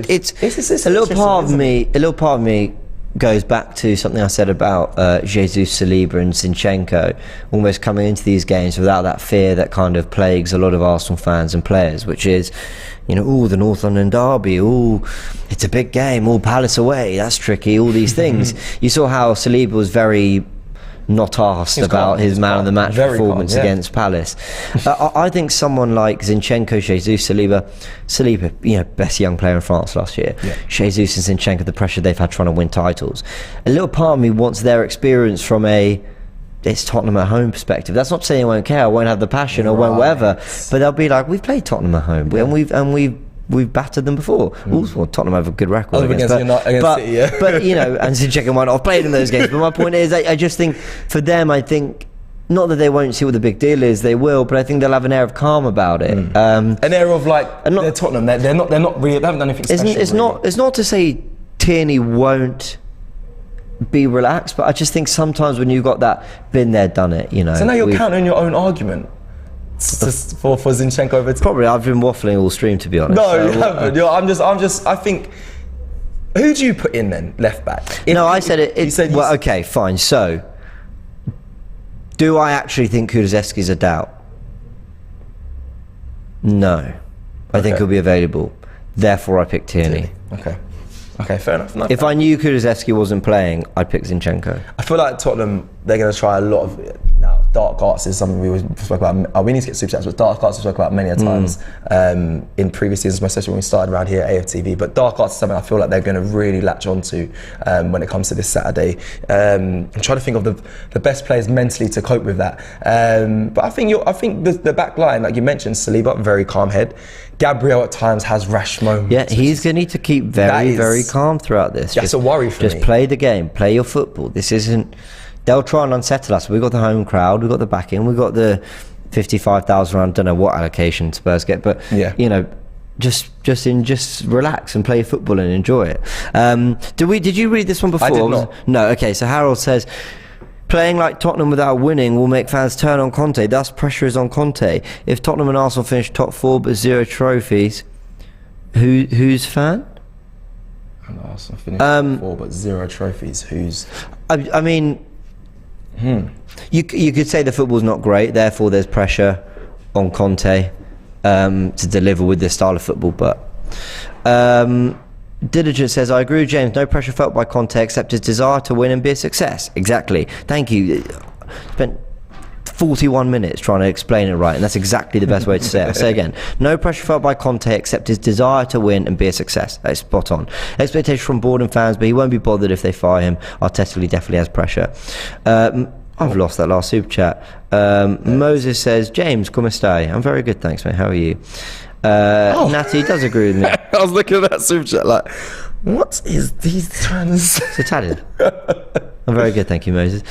B: it's a little part of me. A little part of me goes back to something I said about Jesus, Saliba and Zinchenko almost coming into these games without that fear that kind of plagues a lot of Arsenal fans and players, which is, you know, the North London derby, it's a big game, Palace away, that's tricky, all these things. You saw how Saliba was very not asked about his man of the match performance against Palace. I think someone like Zinchenko, Jesus, Saliba, you know, best young player in France last year. Jesus and Zinchenko, the pressure they've had trying to win titles. A little part of me wants their experience from it's Tottenham at home perspective. That's not to say I won't care, I won't have the passion or won't whatever, but they'll be like, we've played Tottenham at home and we've battered them before. Also, Tottenham have a good record against City, but you know, and Zinchenko might not have played in those games. But my point is, I just think for them, I think not that they won't see what the big deal is, they will, but I think they'll have an air of calm about it.
A: An air of like, they're Tottenham. They're not really. They haven't done anything special.
B: It's not to say Tierney won't be relaxed, but I just think sometimes when you've got that been there, done it, you know.
A: So now you're countering your own argument. For Zinchenko over
B: probably I've been waffling all stream, to be honest.
A: No, you haven't. I think, who do you put in then, left back?
B: I said it. Well, okay, fine. So, do I actually think Kulusevski's a doubt? No, I think he'll be available. Therefore, I picked Tierney.
A: Okay, fair enough. No,
B: if I knew Kulusevski wasn't playing, I'd pick Zinchenko.
A: I feel like Tottenham, they're going to try a lot of it. Now, dark arts is something we spoke about. We need to get super chats, but dark arts we spoke about many a times in previous seasons, especially when we started around here at AFTV. But dark arts is something I feel like they're going to really latch onto when it comes to this Saturday. I'm trying to think of the best players mentally to cope with that. But I think the back line, like you mentioned, Saliba, very calm head. Gabriel at times has rash moments.
B: Yeah, he's going to need to keep very calm throughout this.
A: That's a worry for me.
B: Just play the game, play your football. This isn't. They'll try and unsettle us. We've got the home crowd, we've got the backing, we've got the 55,000 round. Don't know what allocation Spurs get, but you know, just relax and play football and enjoy it. Did you read this one before?
A: I did not.
B: No. Okay. So Harold says, playing like Tottenham without winning will make fans turn on Conte. Thus, pressure is on Conte. If Tottenham and Arsenal finish top 4 but 0 trophies, who's fan?
A: And Arsenal finish top 4 but 0 trophies. Who's?
B: I mean. You could say the football's not great, therefore there's pressure on Conte to deliver with this style of football. But Diligent says, I agree with James, no pressure felt by Conte except his desire to win and be a success. Exactly. Thank you. Spent 41 minutes trying to explain it right, and that's exactly the best way to say it. I'll say again, no pressure felt by Conte except his desire to win and be a success. That's spot on. Expectation from board and fans, but he won't be bothered if they fire him. Arteta definitely has pressure. I've lost that last super chat. Moses says, James, come stai? I'm very good, thanks, mate. How are you? Natty does agree with me.
A: I was looking at that super chat like, what is these trans?
B: It's Italian. I'm very good, thank you, Moses.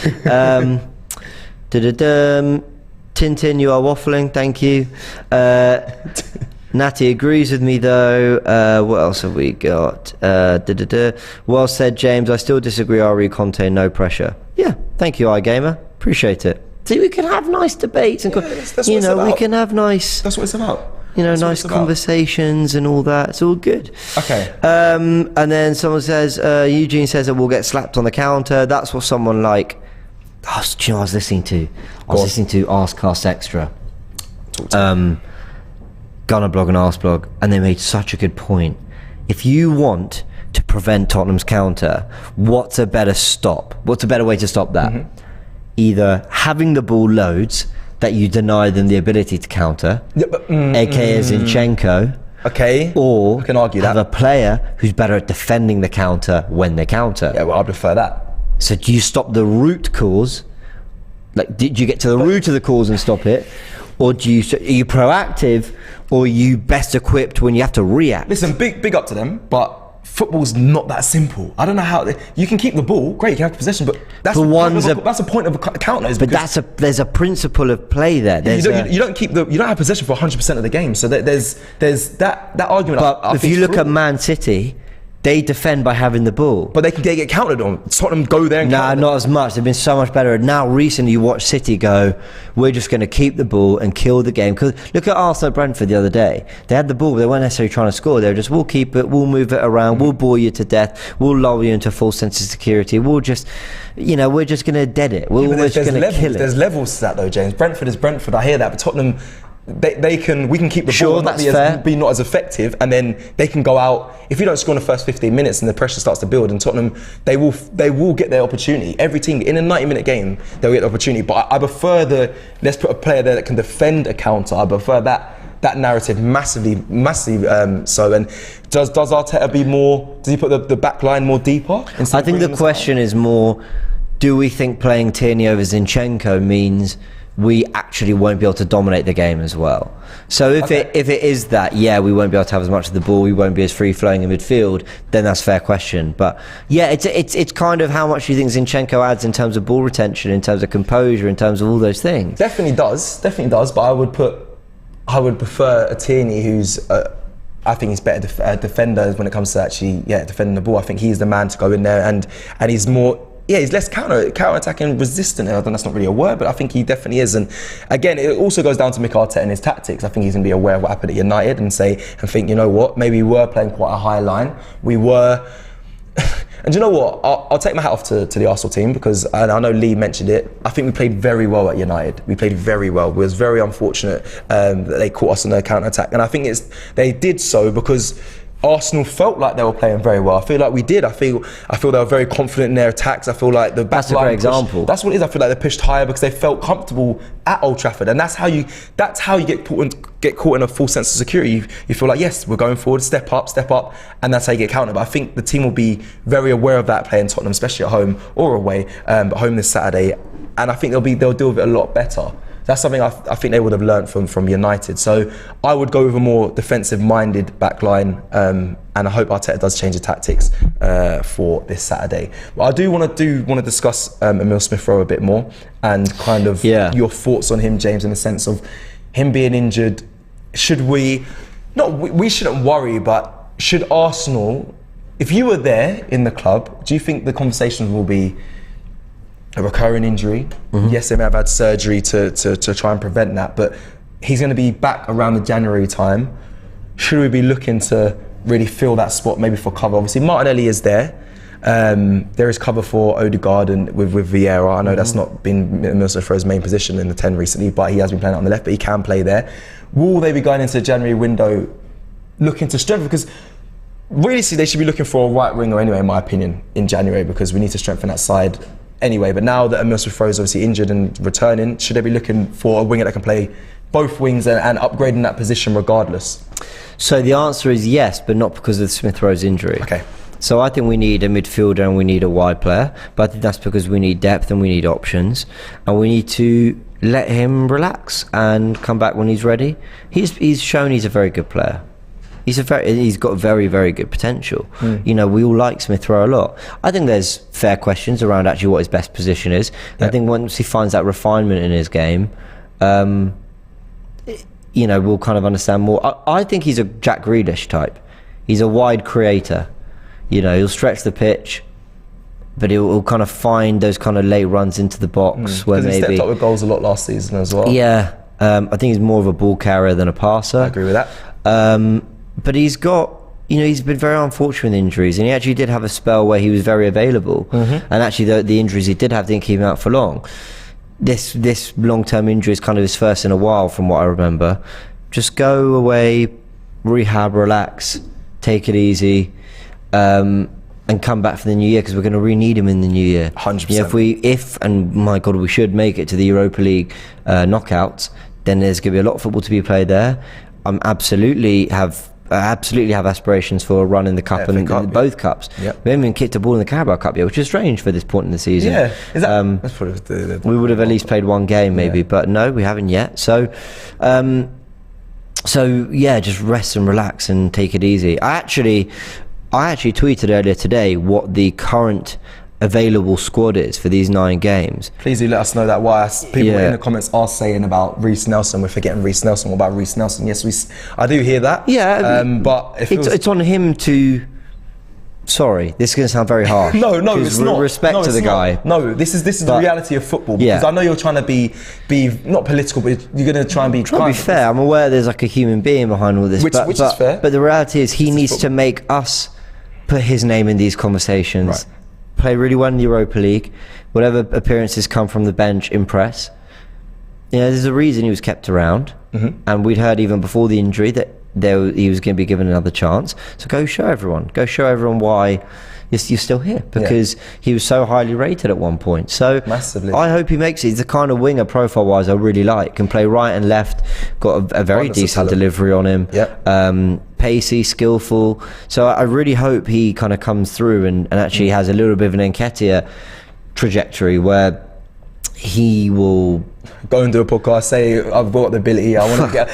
B: Tintin, you are waffling, thank you. Natty agrees with me though. What else have we got? Well said, James. I still disagree. Ari Conte, no pressure. Yeah, thank you, iGamer. Appreciate it. See, we can have nice debates and
A: that's
B: you know, we can have nice.
A: That's what it's about.
B: You know, nice conversations and all that. It's all good.
A: Okay.
B: And then someone says, Eugene says that we'll get slapped on the counter. That's what someone like. Oh, do you know what I was listening to? I was listening to Arscast Extra. Gunner blog and Arse blog, and they made such a good point. If you want to prevent Tottenham's counter, what's a better stop? What's a better way to stop that? Either having the ball loads that you deny them the ability to counter, aka Zinchenko, or
A: I can argue
B: have a player who's better at defending the counter when they counter.
A: Yeah, well, I prefer that.
B: So do you stop the root cause? Like, did you get to the root of the cause and stop it? Or are you proactive, or are you best equipped when you have to react?
A: Listen, big up to them, but football's not that simple. I don't know how you can keep the ball. Great, you can have possession, but that's the point of a counter.
B: But there's a principle of play there.
A: You don't have possession for 100% of the game. So there's that argument.
B: But if you look at Man City, they defend by having the ball.
A: But they get counted on. Tottenham go there and
B: counter. Not as much. They've been so much better. Now, recently, you watch City go, we're just going to keep the ball and kill the game. Because look at Arsenal Brentford the other day. They had the ball, but they weren't necessarily trying to score. They were just, we'll keep it, we'll move it around, we'll bore you to death, we'll lull you into a false sense of security. We'll just, we're just going to dead it. We're just going to kill it.
A: There's levels to that, though, James. Brentford is Brentford. I hear that. But Tottenham... we can keep the ball and be not as effective, and then they can go out. If you don't score in the first 15 minutes and the pressure starts to build, and Tottenham, they will get their opportunity. Every team in a 90-minute game, they'll get the opportunity. But I prefer let's put a player there that can defend a counter. I prefer that narrative massively. So, and does Arteta be more? Does he put the back line more deeper?
B: I think the question is more: do we think playing Tierney over Zinchenko means we actually won't be able to dominate the game as well? So if it is that, we won't be able to have as much of the ball, we won't be as free flowing in midfield, then that's a fair question. But it's kind of how much you think Zinchenko adds in terms of ball retention, in terms of composure, in terms of all those things. Definitely does.
A: But I would prefer a Tierney who's I think he's better defender when it comes to actually defending the ball. I think he's the man to go in there, and he's more. Yeah, he's less counter-attacking resistant. I think that's not really a word, but I think he definitely is. And again, it also goes down to Mikel Arteta and his tactics. I think he's going to be aware of what happened at United and think, you know what, maybe we were playing quite a high line. We were... And you know what? I'll take my hat off to the Arsenal team, because, and I know Lee mentioned it, I think we played very well at United. We played very well. It was very unfortunate that they caught us on their counter-attack. And I think they did so because Arsenal felt like they were playing very well. I feel like we did. I feel they were very confident in their attacks. I feel like the back
B: line. That's a great example.
A: That's what it is. I feel like they pushed higher because they felt comfortable at Old Trafford, and that's how you get caught in a false sense of security. You feel like, yes, we're going forward, step up, and that's how you get counted. But I think the team will be very aware of that playing Tottenham, especially at home or away, but home this Saturday, and I think they'll deal with it a lot better. That's something I think they would have learned from United. So I would go with a more defensive-minded back line, and I hope Arteta does change the tactics for this Saturday. But I do want to discuss Emile Smith-Rowe a bit more, and kind of your thoughts on him, James, in the sense of him being injured. We shouldn't worry, but should Arsenal, if you were there in the club, do you think the conversations will be a recurring injury? Yes, they may have had surgery to try and prevent that, but he's going to be back around the January time. Should we be looking to really fill that spot, maybe for cover? Obviously, Martinelli is there. There is cover for Odegaard and with Vieira. I know that's not been Emile Smith-Rowe's main position in the 10 recently, but he has been playing on the left, but he can play there. Will they be going into the January window looking to strengthen? Because really, they should be looking for a right winger anyway, in my opinion, in January, because we need to strengthen that side anyway. But now that Emile Smith-Rowe is obviously injured and returning, should they be looking for a winger that can play both wings and upgrading that position regardless?
B: So the answer is yes, but not because of Smith-Rowe's injury.
A: Okay.
B: So I think we need a midfielder and we need a wide player, but I think that's because we need depth and we need options, and we need to let him relax and come back when he's ready. He's shown he's a very good player. He's got very, very good potential. We all like Smith-Rowe a lot. I think there's fair questions around actually what his best position is. Yep. I think once he finds that refinement in his game, we'll kind of understand more. I think he's a Jack Grealish type. He's a wide creator. He'll stretch the pitch, but he'll kind of find those kind of late runs into the box where maybe...
A: He stepped up with goals a lot last season as well.
B: Yeah. I think he's more of a ball carrier than a passer.
A: I agree with that.
B: But he's got, he's been very unfortunate with injuries, and he actually did have a spell where he was very available. And actually, the injuries he did have didn't keep him out for long. This long-term injury is kind of his first in a while, from what I remember. Just go away, rehab, relax, take it easy, and come back for the new year, because we're going to re-need him in the new year.
A: 100%.
B: If my God, we should make it to the Europa League knockouts, then there's going to be a lot of football to be played there. I absolutely have aspirations for a run in the cup and both cups.
A: Yep.
B: We haven't even kicked a ball in the Carabao Cup yet, which is strange for this point in the season.
A: Yeah, is that, that's probably
B: we would have at least played one game maybe, but no, we haven't yet. So just rest and relax and take it easy. I actually tweeted earlier today what the current available squad is for these 9 games.
A: Please do let us know that. Why people in the comments are saying about Reece Nelson, we're forgetting Reece Nelson. What about Reece Nelson? Yes, I do hear that.
B: Yeah,
A: but
B: it's on him to. Sorry, this is going to sound very harsh.
A: No, it's not.
B: Respect to the guy.
A: No, this is the reality of football. Because I know you're trying to be not political, but you're going to try and be kind.
B: To be fair, I'm aware there's like a human being behind all this,
A: which is fair.
B: But the reality is, he needs to make us put his name in these conversations.
A: Right.
B: Play really well in the Europa League. Whatever appearances come from the bench, impress. There's a reason he was kept around, and we'd heard even before the injury that he was going to be given another chance. So go show everyone why you're still here, because he was so highly rated at one point. So
A: massively.
B: I hope he makes it. He's the kind of winger profile wise I really like. Can play right and left. Got a very decent delivery on him. Pacey, skillful. So I really hope he kind of comes through and actually has a little bit of an Nketiah trajectory where he will
A: go and do a podcast, say I've got the ability, I want to get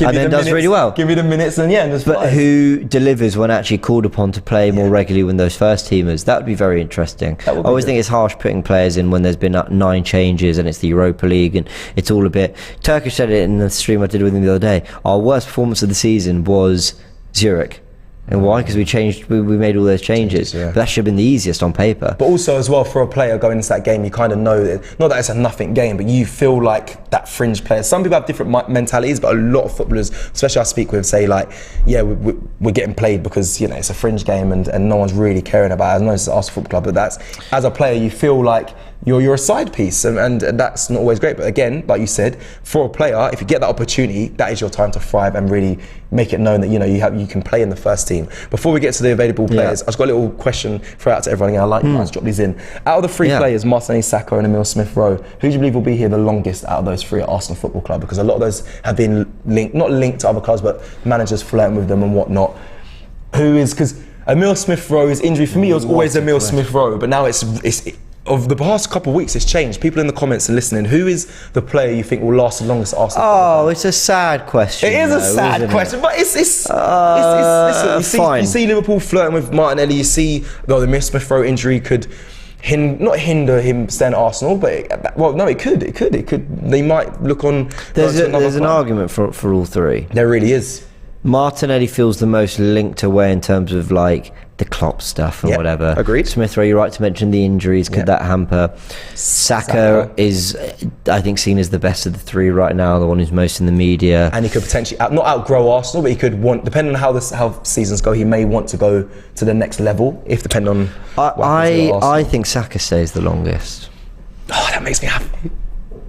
B: and then does really well.
A: Give me the minutes and just
B: but flies. Who delivers when actually called upon to play more regularly when those first teamers? That would be very interesting. I always think it's harsh putting players in when there's been 9 changes and it's the Europa League and it's all a bit. Turkish said it in the stream I did with him the other day. Our worst performance of the season was Zurich. And why? Because we made all those changes. But that should have been the easiest on paper. But
A: also as well, for a player going into that game, you kind of know that, not that it's a nothing game, but you feel like that fringe player. Some people have different mentalities, but a lot of footballers, especially I speak with, say like, we're getting played because it's a fringe game and no one's really caring about it. I know it's an Arsenal Football Club, but that's, as a player, you feel like you're a side piece, and that's not always great. But again, like you said, for a player, if you get that opportunity, that is your time to thrive and really make it known that you can play in the first team. Before we get to the available players, I've just got a little question throw out to everyone. I like you guys to drop these in. Out of the 3 players, Martinelli, Saka, and Emile Smith-Rowe, who do you believe will be here the longest out of those 3 at Arsenal Football Club? Because a lot of those have been not linked to other clubs, but managers flirting with them and whatnot. Who is, because Emile Smith-Rowe's injury for me was always Emile Smith-Rowe, but now it's of the past couple of weeks, it's changed. People in the comments are listening. Who is the player you think will last the longest at Arsenal?
B: Oh, it's a sad question.
A: It is a sad question, but it's listen, you see Liverpool flirting with Martinelli. You see, though, the Smith-Rowe injury could not hinder him staying at Arsenal, but it could. They might look on.
B: There's an argument for all 3.
A: There really is.
B: Martinelli feels the most linked away in terms of like the Klopp stuff and whatever.
A: Agreed.
B: Smith-Rowe, you're right to mention the injuries. Could that hamper? Saka is, I think, seen as the best of the 3 right now, the one who's most in the media.
A: And he could potentially not outgrow Arsenal, but he could depending on how seasons go, he may want to go to the next level, if depending on
B: I think Saka stays the longest.
A: Oh, that makes me happy.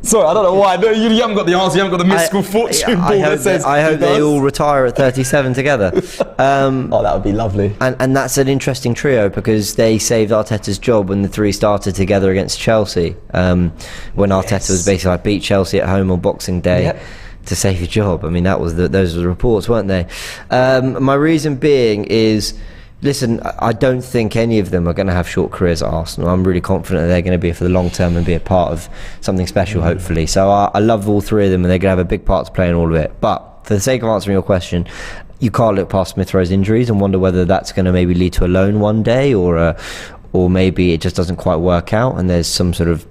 A: Sorry, I don't know why. No, you haven't got the answer. You haven't got the mystical fortune ball that says.
B: I hope they all retire at 37 together.
A: That would be lovely.
B: And that's an interesting trio because they saved Arteta's job when the 3 started together against Chelsea. When Arteta was basically like beat Chelsea at home on Boxing Day to save your job. I mean, those were the reports, weren't they? My reason being is. Listen, I don't think any of them are going to have short careers at Arsenal. I'm really confident that they're going to be here for the long term and be a part of something special, hopefully. So I love all 3 of them, and they're going to have a big part to play in all of it. But for the sake of answering your question, you can't look past Smith-Rowe's injuries and wonder whether that's going to maybe lead to a loan one day, or maybe it just doesn't quite work out and there's some sort of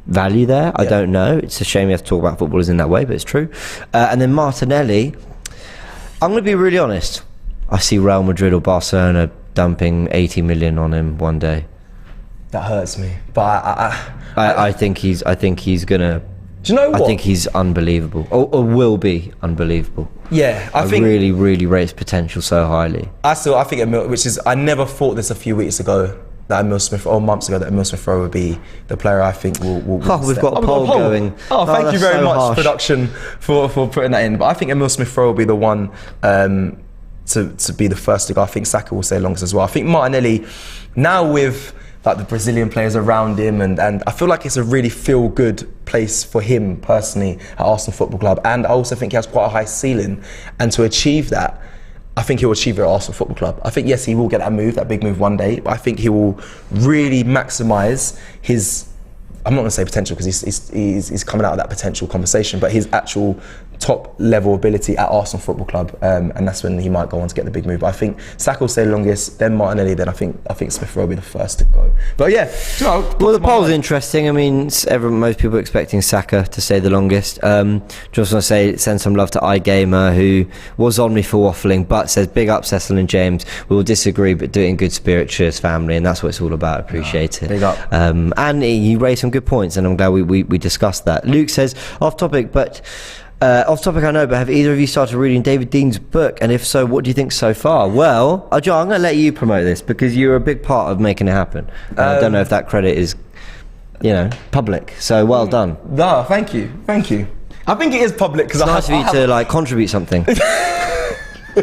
B: value there. I don't know. It's a shame we have to talk about footballers in that way, but it's true. And then Martinelli, I'm going to be really honest. I see Real Madrid or Barcelona dumping 80 million on him one day.
A: That hurts me, but
B: I think he's gonna.
A: Do you know what?
B: I think he's unbelievable, or will be unbelievable.
A: Yeah,
B: I think really rate his potential so highly.
A: I think Emile, I never thought this a few weeks ago that Emile Smith, or months ago, that Emile Smith-Rowe would be the player I think will
B: we've got a poll going.
A: Thank you very much, production, for putting that in. But I think Emile Smith-Rowe will be the one. To be the first to go. I think Saka will stay longest as well. I think Martinelli, now with like the Brazilian players around him, and I feel like it's a really feel-good place for him personally at Arsenal Football Club. And I also think he has quite a high ceiling. And to achieve that, I think he'll achieve it at Arsenal Football Club. I think, yes, he will get that big move one day, but I think he will really maximise his I'm not going to say potential because he's coming out of that potential conversation, but his actual top level ability at Arsenal Football Club, and that's when he might go on to get the big move. But I think Saka will stay the longest, then Martinelli, then I think Smith Rowe will be the first to go. But yeah,
B: well, the poll's interesting. I mean, most people are expecting Saka to stay the longest. Just want to say, send some love to iGamer, who was on me for waffling, but says big up Cecil and James. We will disagree, but do it in good spirit. Cheers, family, and that's what it's all about. Appreciate it.
A: Big up.
B: And he raised some good points, and I'm glad we discussed that. Luke says off topic, I know, but have either of you started reading David Dean's book? And if so, what do you think so far? Well, Joe, I'm going to let you promote this because you're a big part of making it happen. I don't know if that credit is, public. So well done.
A: No, thank you. I think it is public because
B: it's nice of you to contribute something.
A: I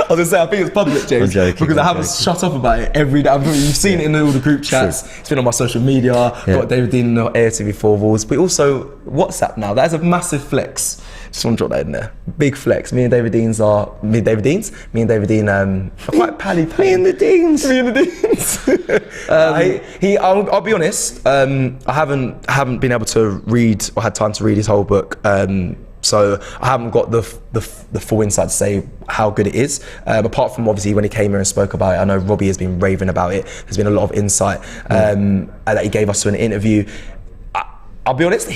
A: was going to say, I think it's public, James, because I haven't shut up about it every day. You've seen it in all the group chats. True. It's been on my social media. Got David Dean in the AFTV 4 walls, but also WhatsApp now. That is a massive flex. Just want to drop that in there. Big flex. Me and David Dean are quite pally.
B: Me and the Deans.
A: I'll be honest. I haven't been able to read or had time to read his whole book. So I haven't got the full insight to say how good it is. Apart from obviously when he came here and spoke about it, I know Robbie has been raving about it. There's been a lot of insight that he gave us to an interview. I'll be honest,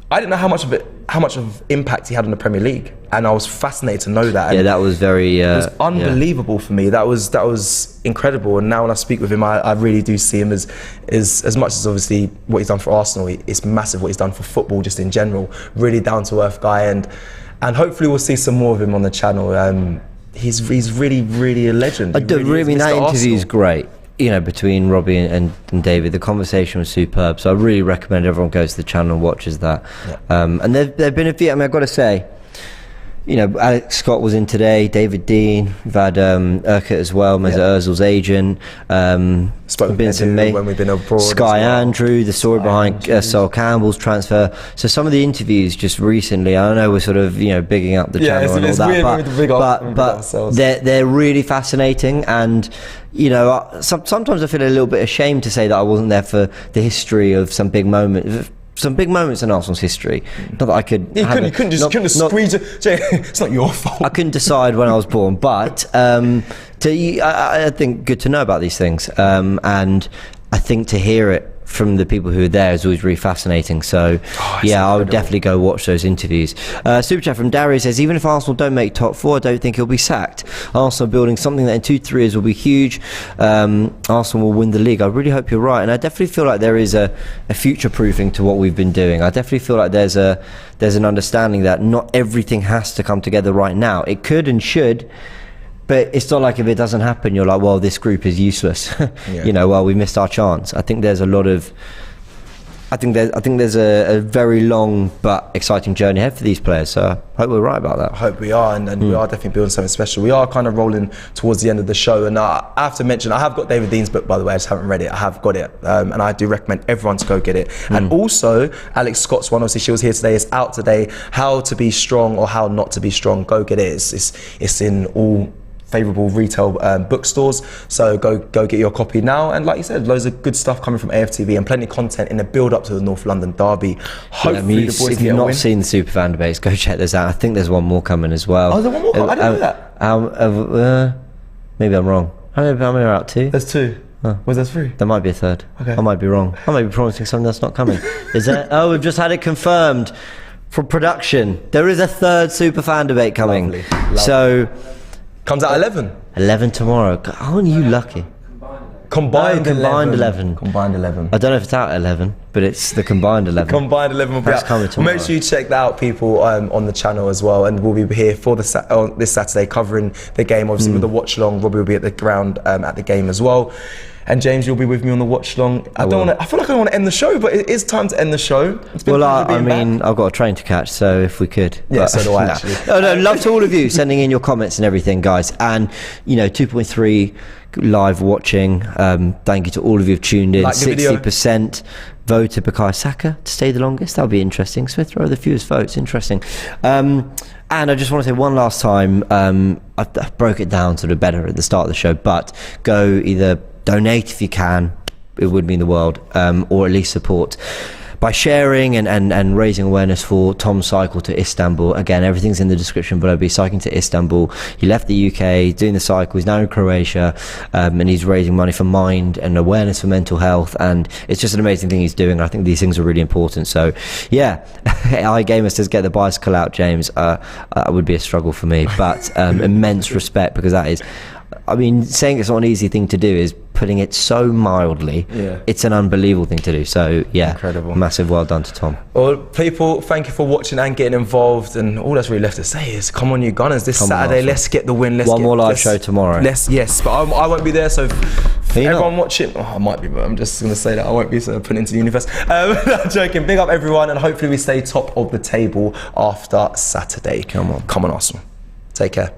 A: I didn't know how much of impact he had on the Premier League, and I was fascinated to know that.
B: And that was very.
A: It was unbelievable for me. That was incredible. And now when I speak with him, I really do see him as much as obviously what he's done for Arsenal. It's massive what he's done for football just in general. Really down to earth guy, and hopefully we'll see some more of him on the channel. He's really a legend.
B: That interview is great. Between Robbie and David, the conversation was superb. So I really recommend everyone goes to the channel and watches that. Yeah. And there've been a few. I mean, I've got to say, Alex Scott was in today. David Dean. We've had Urquhart as well. Mesut Ozil's agent.
A: Spoken to when we've been abroad.
B: Sky Andrew, the story behind Sol Campbell's transfer. So some of the interviews just recently, I know we're sort of bigging up the channel and all that, but they're really fascinating. And sometimes I feel a little bit ashamed to say that I wasn't there for the history of some big moments in Arsenal's history. Not that I could.
A: You couldn't just squeeze it. It's not your fault.
B: I couldn't decide when I was born, but I think good to know about these things, and I think to hear it from the people who are there is always really fascinating. So I would definitely go watch those interviews. Super chat from Darius says, even if Arsenal don't make top 4, I don't think he'll be sacked. Arsenal building something that in 2-3 years will be huge. Arsenal will win the league. I really hope you're right, and I definitely feel like there is a future proofing to what we've been doing. I definitely feel like there's an understanding that not everything has to come together right now. It could and should, but it's not like if it doesn't happen, you're like, well, this group is useless. Well, we missed our chance. I think there's a very long but exciting journey ahead for these players. So I hope we're right about that.
A: I hope we are, and we are definitely building something special. We are kind of rolling towards the end of the show, and I have to mention, I have got David Dean's book, by the way. I just haven't read it. I have got it, and I do recommend everyone to go get it. And also Alex Scott's one, obviously she was here today. It's out today. How to be strong or how not to be strong. Go get it. It's in all favourable retail bookstores, so go get your copy now. And like you said, loads of good stuff coming from AFTV and plenty of content in the build up to the North London derby. Hopefully the boys
B: if you've not seen the Superfan debates, go check those out. I think there's one more coming as well.
A: Oh, there's one more coming? I didn't know that.
B: Maybe I'm wrong. How many are out? 2?
A: There's 2. Was there 3?
B: There might be a 3rd.
A: Okay.
B: I might be wrong. I might be promising something that's not coming. Is there? Oh, we've just had it confirmed from production. There is a 3rd Superfan debate coming. Lovely. So
A: comes out 11.
B: 11 tomorrow. Aren't you lucky?
A: Combined 11.
B: I don't know if it's out at 11, but it's the combined 11.
A: Combined 11 will be out.
B: Coming tomorrow.
A: Make sure you check that out, people, on the channel as well. And we'll be here for this Saturday covering the game, obviously with the watch along. Robbie will be at the ground at the game as well. And James, you'll be with me on the watch long. I feel like I don't want to end the show, but it is time to end the show. It's been
B: I've got a train to catch, so if we could.
A: Yeah, so do I actually.
B: No, love to all of you sending in your comments and everything, guys. And 2.3 live watching. Thank you to all of you who've tuned in. 60% voted Bukayo Saka to stay the longest. That'll be interesting. Smith Rowe, the fewest votes. Interesting. And I just want to say one last time, I broke it down sort of better at the start of the show, but go either donate if you can, mean the world, or at least support. By sharing and raising awareness for Tom's cycle to Istanbul. Again, everything's in the description below. He's cycling to Istanbul. He left the UK, doing the cycle. He's now in Croatia, and he's raising money for mind and awareness for mental health. And it's just an amazing thing he's doing. I think these things are really important. So, yeah, iGamer says get the bicycle out, James. That would be a struggle for me, but immense respect, because that is, I mean, saying it's not an easy thing to do is putting it so mildly.
A: Yeah.
B: It's an unbelievable thing to do. So yeah,
A: incredible.
B: Massive well done to Tom.
A: Well, people, thank you for watching and getting involved, and all that's really left to say is come on, you Gunners, this Saturday, let's get the win. One
B: more live show tomorrow.
A: Yes, but I won't be there, so everyone
B: not?
A: watching, I might be, but I'm just going to say that I won't be, so put it into the universe. I'm joking. Big up everyone, and hopefully we stay top of the table after Saturday. Come on Arsenal. Take care.